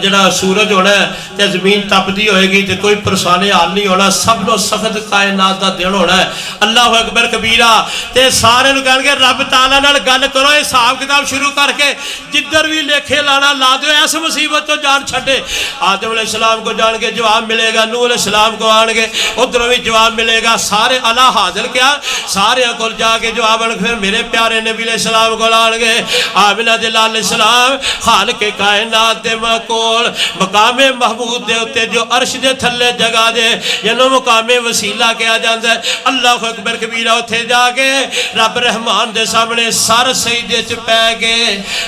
جڑا سورج ہونا تے زمین تپدی ہوئے گی تے کوئی پرسانے حال نہیں ہونا سب نو سخت کائنات دا دن ہونا ہے اللہ اکبر کبیرہ تے سارے نو کہن گے رب تعالیٰ نال گل کرو حساب کتاب شروع کر کے جدھر بھی لکھے لانا لا دو ایس مصیبت تو جان چھڑے آدم علیہ السلام کو جان کے جواب ملے گا نوح علیہ السلام کو آن گے ادھر بھی جواب ملے گا سارے اللہ حاضر کیا سارے کو جا کے جواب پھر میرے پیارے نبی علیہ السلام کو لان گے آمنہ دلال علیہ السلام خالق کائنات دے مقول مقام محمود دے ہوتے جو عرش دے تھلے جگہ دے جنہوں مقام وسیلہ کیا جاندہ ہے اللہ اکبر کبیرہ ہوتے جا کے رب رحمان دے سامنے سار سیدے چ پہ گے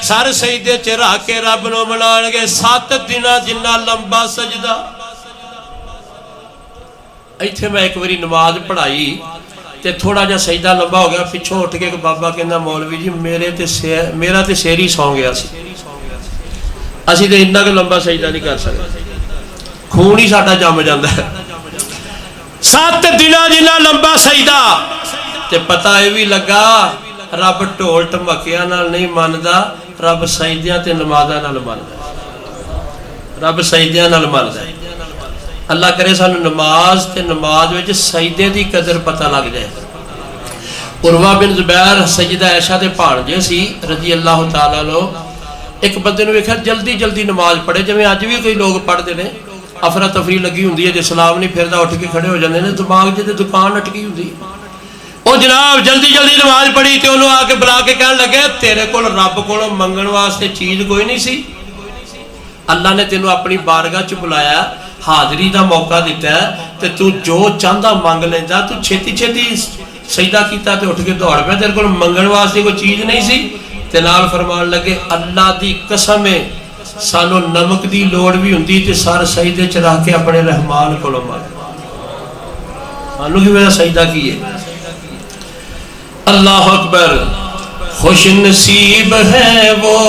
سار سیدے چ راہ کے رب نو ملان گے 7 دنہ جنہ لمبا سجدہ ایتھے میں ایک وری نماز پڑھائی تے تھوڑا جا سجدہ لمبا ہو گیا پچھوں اٹھ کے بابا کہنا مولوی جی میرا تے سیری سو گیا اسی تے اتنا کہ لمبا سجدہ نہیں کر سکتے خون ہی ساڈا جم جاندا ہے 7 دنہ جنہ لمبا سجدہ تے پتہ یہ بھی لگا رب ٹول ٹمکیاں نال نہیں ماندا رب سجدیاں تے نمازاں نال ماندا رب سجدیاں نال ماندا اللہ کرے سانو نماز تے نماز وچ سجدے دی قدر پتہ لگ جائے عروہ بن زبیر سجدہ عائشہ دے بھانجے سی رضی اللہ تعالیٰ عنہ ایک بندے نے ویکھیا جلدی جلدی نماز پڑھے جویں اج بھی کوئی لوگ پڑھدے نے افراتفری لگی ہوندی ہے جے سلام نہیں پھردا اٹھ کے کھڑے ہو جاندے نے دماغ تے دکان اٹکی ہوندی او جناب جلدی جلدی نماز پڑھی تے انہوں آ کے بلا کے کہن لگے تیرے کول رب کول منگن واسطے چیز کوئی نہیں سی اللہ نے تینوں اپنی بارگاہ چ بلایا حاضری دا موقع دیتا ہے تے تو جو چاندہ مانگ لیندا تو چھتی چھتی سجدہ کیتا تے اٹھ کے دوڑ پیا تیرے کول منگن واسطے کوئی چیز نہیں سی تے نال فرمان لگے اللہ دی قسم ہے سانو نمک دی لوڑ بھی ہوندی تے سار سجدے چ رکھ کے اپنے رحمان کولوں مانگ سانو کی وجہ سجدہ کیے اللہ اکبر خوش نصیب ہے وہ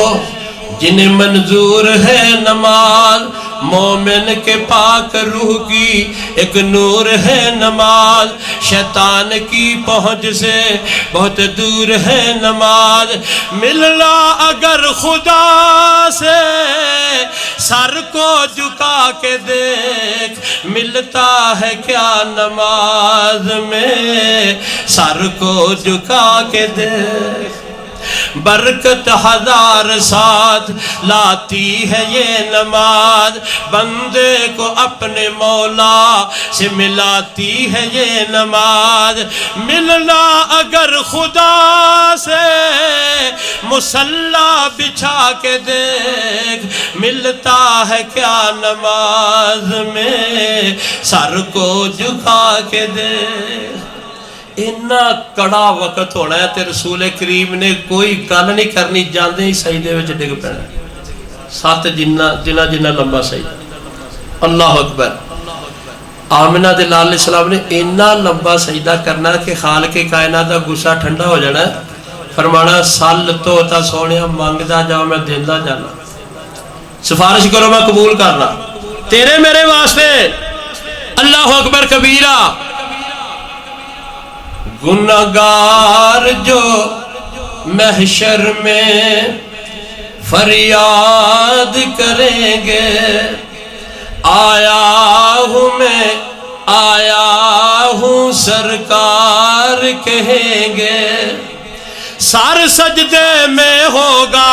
جنہیں منظور ہے نماز مومن کے پاک روح کی ایک نور ہے نماز شیطان کی پہنچ سے بہت دور ہے نماز ملنا اگر خدا سے سر کو جھکا کے دیکھ ملتا ہے کیا نماز میں سر کو جھکا کے دیکھ برکت 1000 ساتھ لاتی ہے یہ نماز بندے کو اپنے مولا سے ملاتی ہے یہ نماز ملنا اگر خدا سے مصلی بچھا کے دیکھ ملتا ہے کیا نماز میں سر کو جھکا کے دیکھ اتنا کڑا وقت ہونا ہے تے رسول کریم نے کوئی گل نہیں کرنی جاندے ہی سجدے وچ ڈگ پینا 7 جنہ لمبا سجدہ اللہ اکبر آمنہ دے لال علیہ السلام نے اتنا لمبا سجدہ کرنا کہ خالق کائنات دا غصہ ٹھنڈا ہو جانا ہے فرمانا سال تو تا سونیا مانگدا جاؤ میں دیندا جانا سفارش کرو میں قبول کرنا تیرے میرے واسطے اللہ اکبر کبیرہ گناہگار جو محشر میں فریاد کریں گے آیا ہوں میں آیا ہوں سرکار کہیں گے سر سجدے میں ہوگا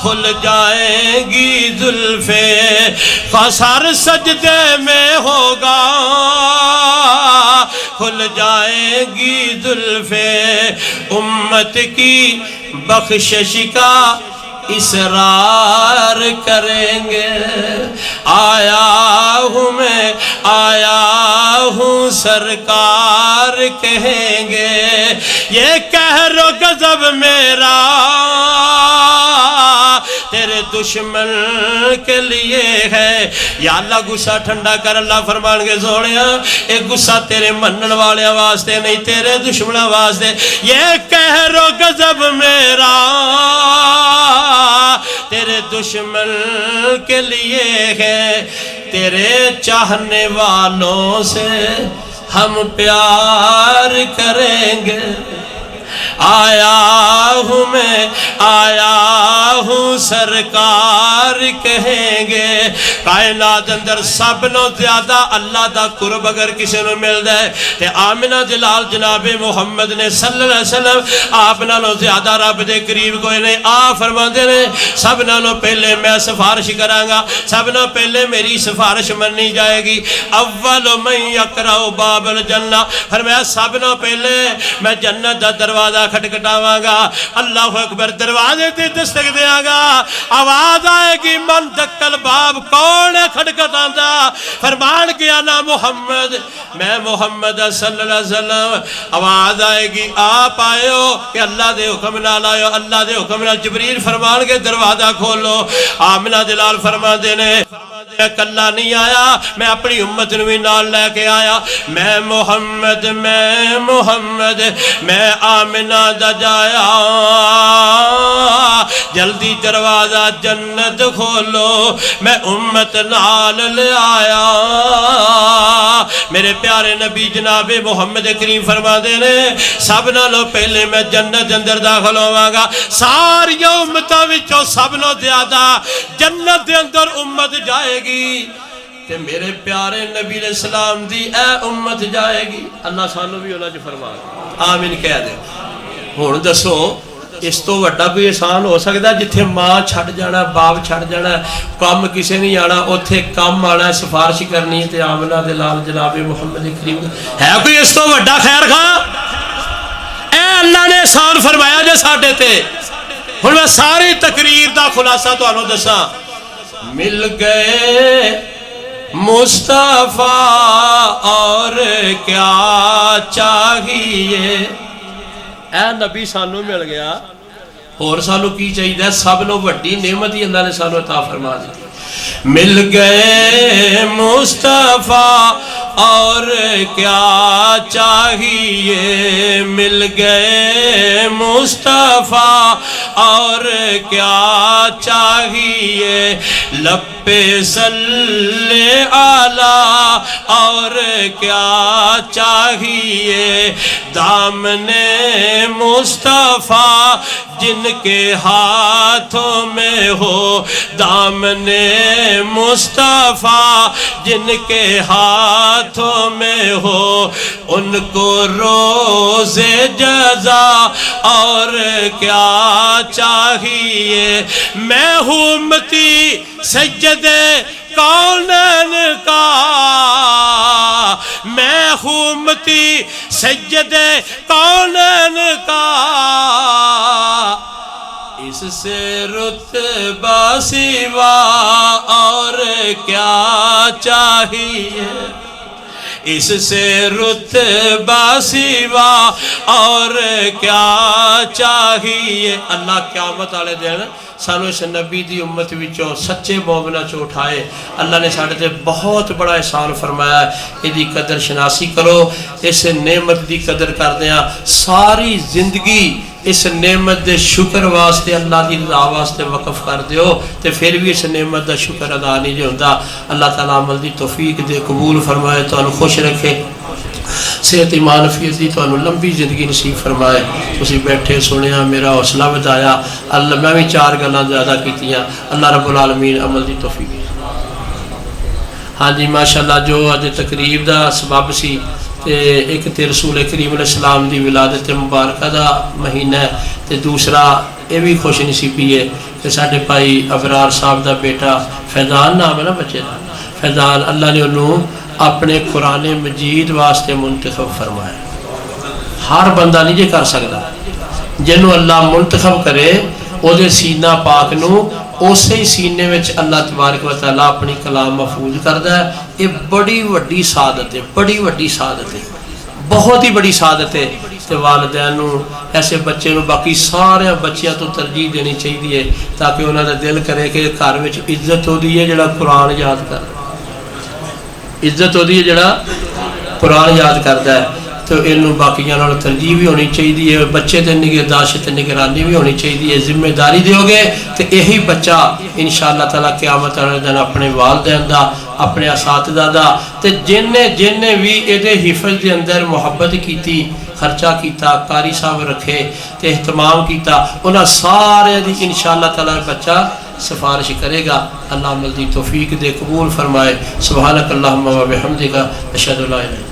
کھل جائیں گی زلفیں سر سجدے میں ہوگا کھل جائیں گی زلفیں امت کی بخشش کا اصرار کریں گے آیا ہوں میں آیا ہوں سرکار کہیں گے یہ قہر و غضب میرا تیرے دشمن کے لیے ہے. یا اللہ غصہ ٹھنڈا کر. اللہ فرمان کے سونیا ایک غصہ تیرے منن والے واسطے نہیں تیرے دشمنوں واسطے. یہ قہر و غضب میرا تیرے دشمن کے لیے ہے. تیرے چاہنے والوں سے ہم پیار کریں گے. آیا ہوں میں آیا ہوں سرکار کہیں گے. کائنات اندر سب نو زیادہ اللہ دا قرب اگر کسی نو مل جائے تے آمنہ جلال جناب محمد نے صلی اللہ علیہ وسلم آپ نالوں زیادہ رب دے قریب کوئی نہیں. آ فرماندے نے سب نالوں پہلے میں سفارش کرانگا, سب نالوں پہلے میری سفارش مننی جائے گی. اول من یقرع باب الجنہ فرمایا سب نالوں پہلے میں جنت دا دروازہ کھٹکھٹاواں گا. اللہ اکبر. دروازے تے دستک دیاں گا. آواز آئے گی من دکل باب کون ہے کھٹکھٹاندا. فرمان کیا نا محمد میں محمد صلی اللہ علیہ وسلم. آواز آئے گی آپ آئے ہو کہ اللہ دے حکم نال آئے ہو. اللہ دے حکم نال جبریل فرمان کے دروازہ کھولو. آمنہ دلال فرمان دینے میں کلا نہیں آیا میں اپنی امت نوی نال لے کے آیا. میں محمد میں آمنہ دا جایا جلدی دروازہ جنت کھولو میں امت نال لے آیا. میرے پیارے نبی جناب محمد کریم فرما دینے سب نالوں پہلے میں جنت اندر داخل ہوا گا. ساری امتوں وچوں سب نو زیادہ جنت دے اندر امت جائے گی تے میرے پیارے نبی علیہ السلام دی اے امت جائے گی. اللہ سانو بھی انہاں چ فرما آمین کہہ دے. ہن دسو اس تو وڈا کوئی احسان ہو سکتا جتھے ماں چھڑ جانا باپ چھڑ جانا کام کسے نہیں آنا اوتھے کام آنا سفارش کرنی تے آمنہ دے لال جناب محمد کریم ہے کوئی اس تو وڈا خیر خواہ. اے اللہ نے احسان فرمایا جے ساڈے تے. ہن میں ساری تقریر دا خلاصہ تانوں دساں. مل گئے مصطفیٰ اور کیا چاہیے. اے نبی سانو مل گیا اور سانو کی چاہیے. سب نو وڈی نعمت ہی اللہ نے سانو عطا فرما دی. مل گئے مصطفیٰ اور کیا چاہیے. مل گئے مصطفیٰ اور کیا چاہیے. لب پہ صلی علی اور کیا چاہیے. دامن مصطفیٰ جن کے ہاتھوں میں ہو. دامن مصطفیٰ جن کے ہاتھوں میں ہو ان کو روز جزا اور کیا چاہیے. میں ہوں امتی سید کونین کا. میں ہوں امتی سید کونین کا. اس سے رتبہ سوا اور کیا چاہیے. اس سے رتبہ سوا اور کیا چاہیے. اللہ قیامت والے دن سانو اس نبی دی امت وچوں سچے مومناں چوں اٹھائے. اللہ نے ساڈے تے بہت بڑا احسان فرمایا ہے. ایدی قدر شناسی کرو. اس نعمت دی قدر کردیاں ساری زندگی اس نعمت دے شکر واسطے اللہ دی رضا واسطے وقف کر دیو تے پھر بھی اس نعمت دا شکر ادا نہیں جو ہوندا. اللہ تعالیٰ عمل دی توفیق دے قبول فرمائے تانوں خوش رکھے صحت ایمان عافیت دی تانوں لمبی زندگی نصیب فرمائے. تسی بیٹھے سنیا میرا حوصلہ بتایا. اللہ میں بھی 4 گلاں زیادہ کیتیاں. اللہ رب العالمین عمل دی توفیق. ہاں جی ماشاءاللہ جو اج تقریب دا سبب سی تے ایک تے رسول کریم علیہ السلام دی ولادت مبارکہ دا مہینہ ہے تے دوسرا یہ بھی خوش نصیبی ہے کہ ساڈے بھائی ابرار صاحب دا بیٹا فیضان نام ہے نا بچے دا فیضان. اللہ نے انہوں اپنے قرآن مجید واسطے منتخب فرمایا. ہر بندہ نہیں جے کر سکتا. جنہوں اللہ منتخب کرے او دے سینہ پاک نو اسے ہی سینے وچ اللہ تبارک و تعالیٰ اپنی کلام محفوظ کردا ہے. یہ بڑی وڈی سعادت ہے. بڑی وڈی سعادت ہے. بہت ہی بڑی سعادت ہے تے والدین نو ایسے بچے نو باقی سارے بچیاں تو ترجیح دینی چاہیے تاکہ انہاں دا دل کرے کہ گھر وچ عزت ہوندی ہے جڑا قرآن یاد کر عزت ہوندی ہے جڑا قرآن یاد کردا ہے تو انہوں باقیاں نال ترجیح بھی ہونی چاہیے بچے تے نگہداشت نگرانی بھی ہونی چاہیے ذمہ داری دیو گے تو یہی بچہ انشاءاللہ تعالیٰ قیامت والے دن اپنے والدین دا اپنے اساتذہ دا تے جن بھی یہ حفظ دے اندر محبت کیتی خرچہ کیتا قاری صاحب رکھے تے اہتمام کیتا انہاں سارے دی انشاءاللہ تعالیٰ بچہ سفارش کرے گا اللہ عمل دی توفیق دے قبول فرمائے سبحانک اللہم و بحمدک اشہد لا الہ الا انت